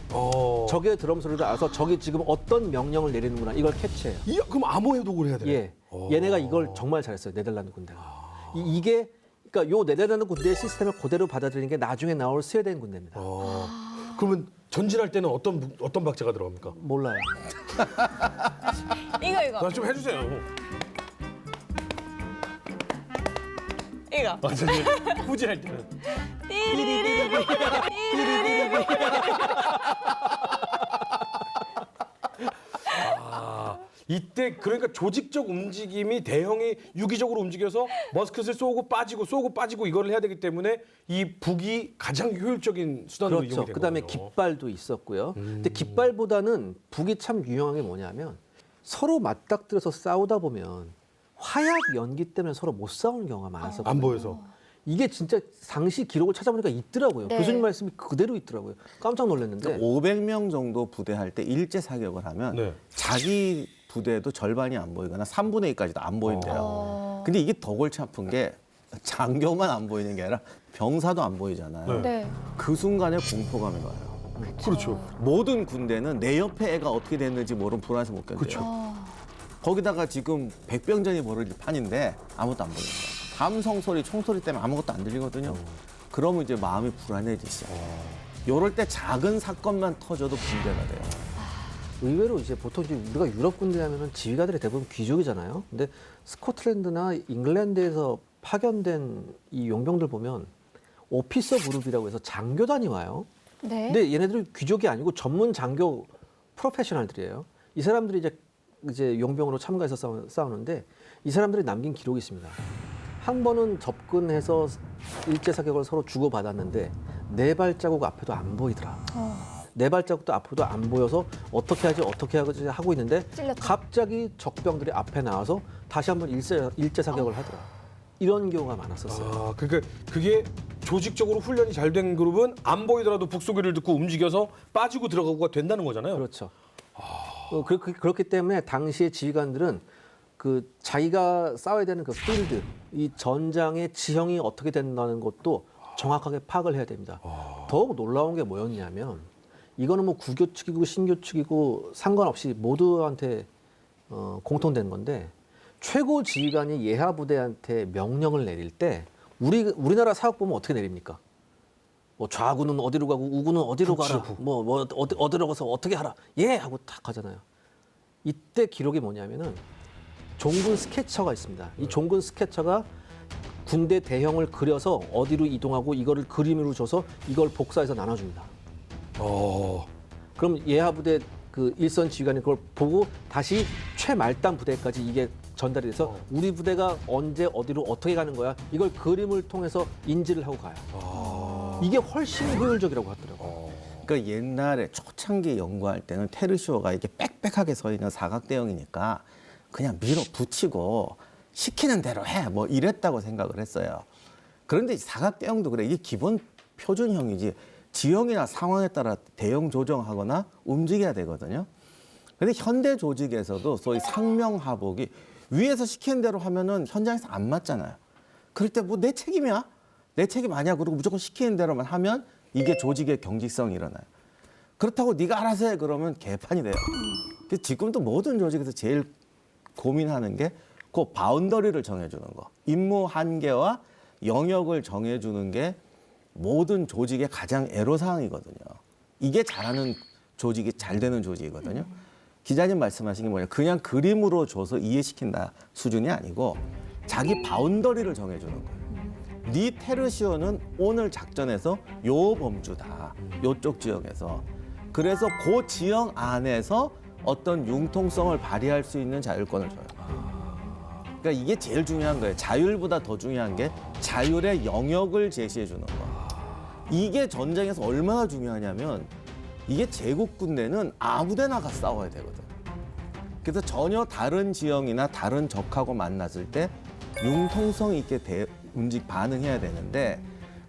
[SPEAKER 4] 적의 드럼 소리도 알아서 적이 지금 어떤 명령을 내리는구나 이걸 캐치해요.
[SPEAKER 3] 그럼 암호 해독을 해야 돼요?
[SPEAKER 4] 예, 얘네가 이걸 정말 잘했어요. 네덜란드 군대가. 이게 그러니까 요 네덜란드 군대의 시스템을 그대로 받아들이는 게 나중에 나올 스웨덴 군대입니다.
[SPEAKER 3] 그러면 전진할 때는 어떤 박자가 들어갑니까?
[SPEAKER 4] 몰라요.
[SPEAKER 5] 이거.
[SPEAKER 3] 좀 해주세요.
[SPEAKER 5] 이거.
[SPEAKER 3] 후진할 때는. 이때 그러니까 조직적 움직임이 대형이 유기적으로 움직여서 머스켓을 쏘고 빠지고 이거를 해야 되기 때문에 이 북이 가장 효율적인 수단으로
[SPEAKER 4] 그렇죠.
[SPEAKER 3] 이용이 된
[SPEAKER 4] 그다음에
[SPEAKER 3] 거군요.
[SPEAKER 4] 깃발도 있었고요. 근데 깃발보다는 북이 참 유용한 게 뭐냐면 서로 맞닥뜨려서 싸우다 보면 화약 연기 때문에 서로 못 싸우는 경우가 많았었거든요.
[SPEAKER 3] 안 보여서.
[SPEAKER 4] 이게 진짜 당시 기록을 찾아보니까 있더라고요.
[SPEAKER 5] 네.
[SPEAKER 4] 교수님 말씀이 그대로 있더라고요. 깜짝 놀랐는데
[SPEAKER 2] 500명 정도 부대할 때 일제 사격을 하면
[SPEAKER 3] 네.
[SPEAKER 2] 자기 부대도 절반이 안 보이거나 3분의 2까지도 안 보인대요. 근데 이게 더 골치 아픈 게 장교만 안 보이는 게 아니라 병사도 안 보이잖아요.
[SPEAKER 5] 네.
[SPEAKER 2] 그 순간에 공포감이 와요.
[SPEAKER 3] 그렇죠.
[SPEAKER 2] 모든 군대는 내 옆에 애가 어떻게 됐는지 모르면 불안해서 못 견뎌요.
[SPEAKER 3] 그렇죠.
[SPEAKER 2] 거기다가 지금 백병전이 벌어질 판인데 아무것도 안 보이는 거예요. 함성 소리, 총소리 때문에 아무것도 안 들리거든요. 그러면 이제 마음이 불안해지죠. 이럴 때 작은 사건만 터져도 붕괴가 돼요.
[SPEAKER 4] 의외로 이제 보통 이제 우리가 유럽 군대 하면은 지휘관들이 대부분 귀족이잖아요. 근데 스코틀랜드나 잉글랜드에서 파견된 이 용병들 보면 오피서 그룹이라고 해서 장교단이 와요.
[SPEAKER 5] 네.
[SPEAKER 4] 근데 얘네들이 귀족이 아니고 전문 장교 프로페셔널들이에요. 이 사람들이 이제 용병으로 참가해서 싸우는데 이 사람들이 남긴 기록이 있습니다. 한 번은 접근해서 일제 사격을 서로 주고받았는데 네 발자국 앞에도 안 보이더라. 네 발자국도 앞으로도 안 보여서 어떻게 하지 하고 있는데
[SPEAKER 5] 찔렸다.
[SPEAKER 4] 갑자기 적병들이 앞에 나와서 다시 한번 일제 사격을 하더라. 이런 경우가 많았었어요.
[SPEAKER 3] 그러니까 그게 조직적으로 훈련이 잘 된 그룹은 안 보이더라도 북소리를 듣고 움직여서 빠지고 들어가고가 된다는 거잖아요.
[SPEAKER 4] 그렇죠. 그렇기 때문에 당시의 지휘관들은 그 자기가 싸워야 되는 그 필드, 이 전장의 지형이 어떻게 된다는 것도 정확하게 파악을 해야 됩니다. 더욱 놀라운 게 뭐였냐면 이거는 뭐 구교 측이고 신교 측이고 상관없이 모두한테 공통된 건데 최고 지휘관이 예하 부대한테 명령을 내릴 때 우리나라 사격 보면 어떻게 내립니까? 뭐 좌구는 어디로 가고 우구는 어디로 가라. 뭐 어디로 가서 어떻게 하라. 예 하고 탁 하잖아요. 이때 기록이 뭐냐면은 종군 스케쳐가 있습니다. 이 종군 스케쳐가 군대 대형을 그려서 어디로 이동하고 이거를 그림으로 줘서 이걸 복사해서 나눠줍니다. 그럼 예하 부대 그 일선 지휘관이 그걸 보고 다시 최말단 부대까지 이게 전달이 돼서 우리 부대가 언제 어디로 어떻게 가는 거야 이걸 그림을 통해서 인지를 하고 가요. 이게 훨씬 효율적이라고 하더라고요.
[SPEAKER 2] 그러니까 옛날에 초창기 연구할 때는 테르시오가 이렇게 빽빽하게 서 있는 사각대형이니까 그냥 밀어붙이고 시키는 대로 해 뭐 이랬다고 생각을 했어요. 그런데 사각대형도 그래. 이게 기본 표준형이지 지형이나 상황에 따라 대형 조정하거나 움직여야 되거든요. 그런데 현대 조직에서도 소위 상명하복이 위에서 시키는 대로 하면은 현장에서 안 맞잖아요. 그럴 때 뭐 내 책임이야? 내 책임 아니야? 그러고 무조건 시키는 대로만 하면 이게 조직의 경직성이 일어나요. 그렇다고 네가 알아서 해 그러면 개판이 돼요. 그래서 지금도 모든 조직에서 제일 고민하는 게 그 바운더리를 정해주는 거. 임무 한계와 영역을 정해주는 게 모든 조직의 가장 애로사항이거든요. 이게 잘하는 조직이 잘 되는 조직이거든요. 기자님 말씀하신 게 뭐냐. 그냥 그림으로 줘서 이해시킨다 수준이 아니고 자기 바운더리를 정해주는 거예요. 네 테르시오는 오늘 작전에서 요 범주다. 요쪽 지역에서. 그래서 그 지역 안에서 어떤 융통성을 발휘할 수 있는 자율권을 줘요. 그러니까 이게 제일 중요한 거예요. 자율보다 더 중요한 게 자율의 영역을 제시해 주는 거. 이게 전쟁에서 얼마나 중요하냐면 이게 제국 군대는 아무데나 가 싸워야 되거든. 그래서 전혀 다른 지형이나 다른 적하고 만났을 때 융통성 있게 반응해야 되는데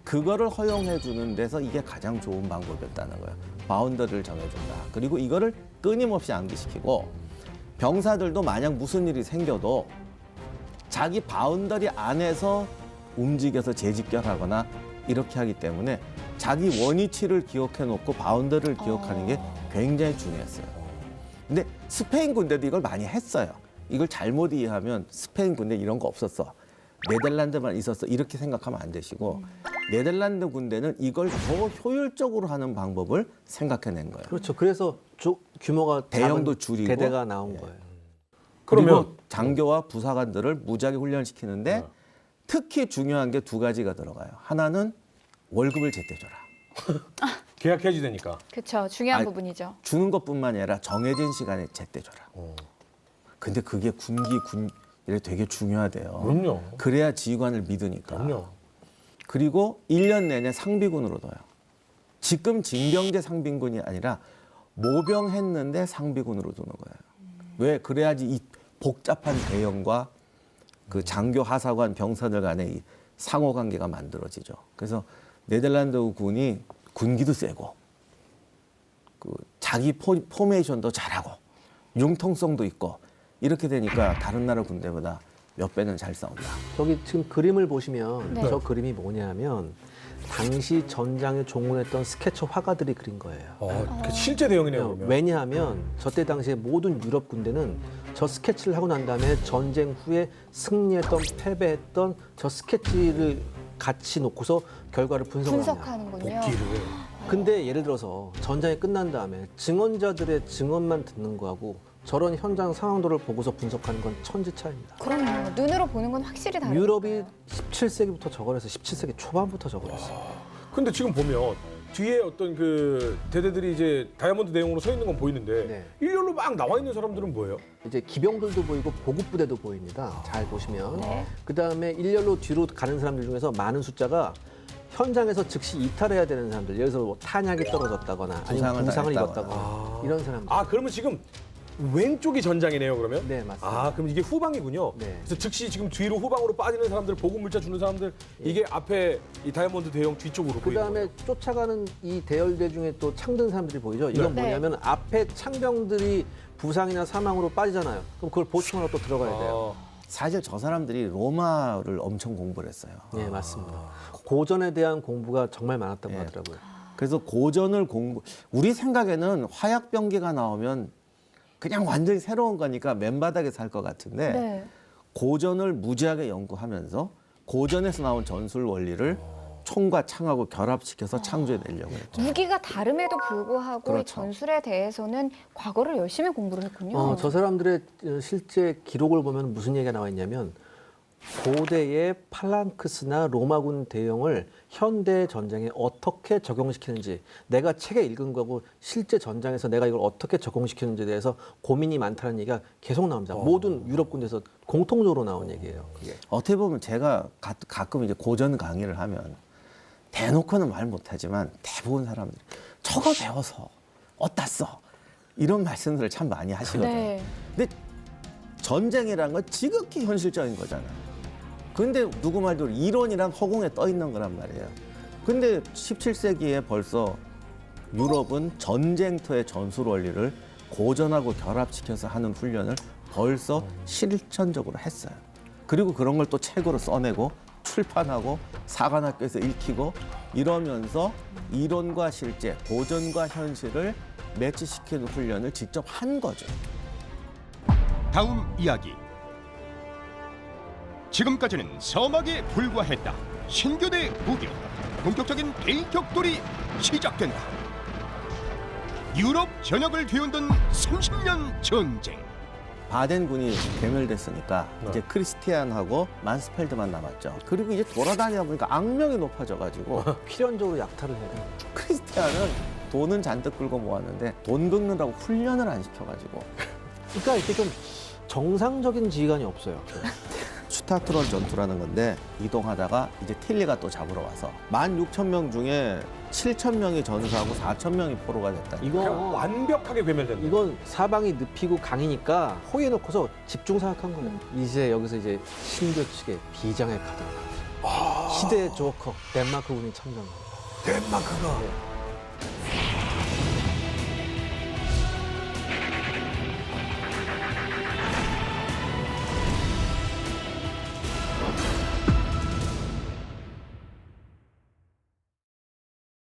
[SPEAKER 2] 그거를 허용해 주는 데서 이게 가장 좋은 방법이었다는 거예요. 바운더리를 정해준다. 그리고 이거를 끊임없이 암기시키고 병사들도 만약 무슨 일이 생겨도 자기 바운더리 안에서 움직여서 재집결하거나 이렇게 하기 때문에 자기 원위치를 기억해 놓고 바운더리를 기억하는 게 굉장히 중요했어요. 근데 스페인 군대도 이걸 많이 했어요. 이걸 잘못 이해하면 스페인 군대 이런 거 없었어. 네덜란드만 있었어. 이렇게 생각하면 안 되시고 네덜란드 군대는 이걸 더 효율적으로 하는 방법을 생각해낸 거예요.
[SPEAKER 4] 그렇죠. 그래서 규모가
[SPEAKER 2] 대형도
[SPEAKER 4] 작은
[SPEAKER 2] 줄이고.
[SPEAKER 4] 대대가 나온 거예요.
[SPEAKER 2] 그리고
[SPEAKER 3] 그러면
[SPEAKER 2] 장교와 부사관들을 무지하게 훈련시키는데 특히 중요한 게 두 가지가 들어가요. 하나는 월급을 제때 줘라.
[SPEAKER 3] 계약해야지 되니까.
[SPEAKER 5] 그렇죠. 중요한
[SPEAKER 2] 아니,
[SPEAKER 5] 부분이죠.
[SPEAKER 2] 주는 것뿐만 아니라 정해진 시간에 제때 줘라. 근데 그게 군일에 되게 중요하대요.
[SPEAKER 3] 그럼요.
[SPEAKER 2] 그래야 지휘관을 믿으니까.
[SPEAKER 3] 그럼요.
[SPEAKER 2] 그리고 1년 내내 상비군으로 둬요. 지금 징병제 상비군이 아니라 모병했는데 상비군으로 두는 거예요. 왜? 그래야지 이 복잡한 대형과 그 장교 하사관 병사들 간의 이 상호 관계가 만들어지죠. 그래서 네덜란드 군이 군기도 세고 그 자기 포메이션도 잘하고 융통성도 있고 이렇게 되니까 다른 나라 군대보다 몇 배는 잘 싸운다.
[SPEAKER 4] 저기 지금 그림을 보시면
[SPEAKER 5] 네.
[SPEAKER 4] 저 그림이 뭐냐면 당시 전장에 종군했던 스케쳐 화가들이 그린 거예요.
[SPEAKER 3] 그 실제 대형이네요. 그러면.
[SPEAKER 4] 왜냐하면 저때 당시에 모든 유럽 군대는 저 스케치를 하고 난 다음에 전쟁 후에 승리했던 패배했던 저 스케치를 같이 놓고서 결과를 분석을 합니다.
[SPEAKER 5] 분석하는군요.
[SPEAKER 3] 복귀를.
[SPEAKER 4] 근데 예를 들어서 전장이 끝난 다음에 증언자들의 증언만 듣는 거하고 저런 현장 상황도를 보고서 분석하는 건 천지 차이입니다.
[SPEAKER 5] 그럼요. 눈으로 보는 건 확실히 다르죠.
[SPEAKER 4] 유럽이 17세기부터 저걸 해서 17세기 초반부터 저걸 했어요.
[SPEAKER 3] 근데 지금 보면 뒤에 어떤 그 대대들이 이제 다이아몬드 대용으로 서 있는 건 보이는데
[SPEAKER 4] 네.
[SPEAKER 3] 일렬로 막 나와 있는 사람들은 뭐예요?
[SPEAKER 4] 이제 기병들도 보이고 보급부대도 보입니다. 잘 보시면.
[SPEAKER 5] 네.
[SPEAKER 4] 그다음에 일렬로 뒤로 가는 사람들 중에서 많은 숫자가 현장에서 즉시 이탈해야 되는 사람들. 여기서 뭐 탄약이 떨어졌다거나 아니면 부상을 입었다거나 이런 사람들.
[SPEAKER 3] 아 그러면 지금 왼쪽이 전장이네요 그러면?
[SPEAKER 4] 네, 맞습니다.
[SPEAKER 3] 아 그럼 이게 후방이군요.
[SPEAKER 4] 네.
[SPEAKER 3] 그래서 즉시 지금 뒤로 후방으로 빠지는 사람들, 보급 물자 주는 사람들 이게 앞에 이 다이아몬드 대용 뒤쪽으로 보이는
[SPEAKER 4] 그다음에
[SPEAKER 3] 거예요.
[SPEAKER 4] 쫓아가는 이 대열대 중에 또 창든 사람들이 보이죠. 이건
[SPEAKER 5] 네.
[SPEAKER 4] 뭐냐면 앞에 창병들이 부상이나 사망으로 빠지잖아요. 그럼 그걸 보충하러 또 들어가야 돼요.
[SPEAKER 2] 사실 저 사람들이 로마를 엄청 공부를 했어요.
[SPEAKER 4] 네, 맞습니다. 고전에 대한 공부가 정말 많았다고
[SPEAKER 2] 네.
[SPEAKER 4] 하더라고요.
[SPEAKER 2] 그래서 고전을 우리 생각에는 화약병기가 나오면 그냥 완전히 새로운 거니까 맨바닥에서 할 것 같은데
[SPEAKER 5] 네.
[SPEAKER 2] 고전을 무지하게 연구하면서 고전에서 나온 전술 원리를 총과 창하고 결합시켜서 창조해내려고 했죠.
[SPEAKER 5] 무기가 다름에도 불구하고 이
[SPEAKER 2] 그렇죠.
[SPEAKER 5] 전술에 대해서는 과거를 열심히 공부를 했군요.
[SPEAKER 4] 저 사람들의 실제 기록을 보면 무슨 얘기가 나와 있냐면 고대의 팔랑크스나 로마군 대용을 현대 전쟁에 어떻게 적용시키는지 내가 책에 읽은 거고 실제 전장에서 내가 이걸 어떻게 적용시키는지에 대해서 고민이 많다는 얘기가 계속 나옵니다. 모든 유럽 군대에서 공통적으로 나온 얘기예요. 그게.
[SPEAKER 2] 어떻게 보면 제가 가끔 이제 고전 강의를 하면 대놓고는 말 못하지만 대부분 사람들이 저거 배워서 어디다 써? 이런 말씀들을 참 많이 하시거든요.
[SPEAKER 5] 네.
[SPEAKER 2] 근데 전쟁이라는 건 지극히 현실적인 거잖아요. 근데 누구 말대로 이론이란 허공에 떠 있는 거란 말이에요. 근데 17세기에 벌써 유럽은 전쟁터의 전술 원리를 고전하고 결합시켜서 하는 훈련을 벌써 실천적으로 했어요. 그리고 그런 걸 또 책으로 써내고 출판하고 사관학교에서 읽히고 이러면서 이론과 실제, 고전과 현실을 매치시키는 훈련을 직접 한 거죠.
[SPEAKER 1] 다음 이야기. 지금까지는 서막에 불과했다. 신교대 무교 본격적인 대격돌이 시작된다. 유럽 전역을 뒤흔든 30년 전쟁.
[SPEAKER 2] 바덴군이 괴멸됐으니까 이제 크리스티안하고 만스펠드만 남았죠. 그리고 이제 돌아다니다 보니까 악명이 높아져가지고
[SPEAKER 4] 필연적으로 약탈을 해야 돼요.
[SPEAKER 2] 크리스티안은 돈은 잔뜩 끌고 모았는데 돈 긁느라고 훈련을 안 시켜가지고
[SPEAKER 4] 그러니까 이렇게 좀 정상적인 지휘관이 없어요.
[SPEAKER 2] 슈타트론 전투라는 건데 이동하다가 이제 틸리가 또 잡으러 와서 16,000명 중에 7,000명이 전사하고 4,000명이 포로가 됐다.
[SPEAKER 3] 그냥
[SPEAKER 4] 이거
[SPEAKER 3] 완벽하게 괴멸된다.
[SPEAKER 4] 이건 사방이 늪이고 강이니까 호위해놓고서 집중 사격한 거예요. 이제 여기서 이제 신교 측의 비장의 카드가 나와요. 시대의 조커 덴마크군이 참전합니다.
[SPEAKER 3] 덴마크가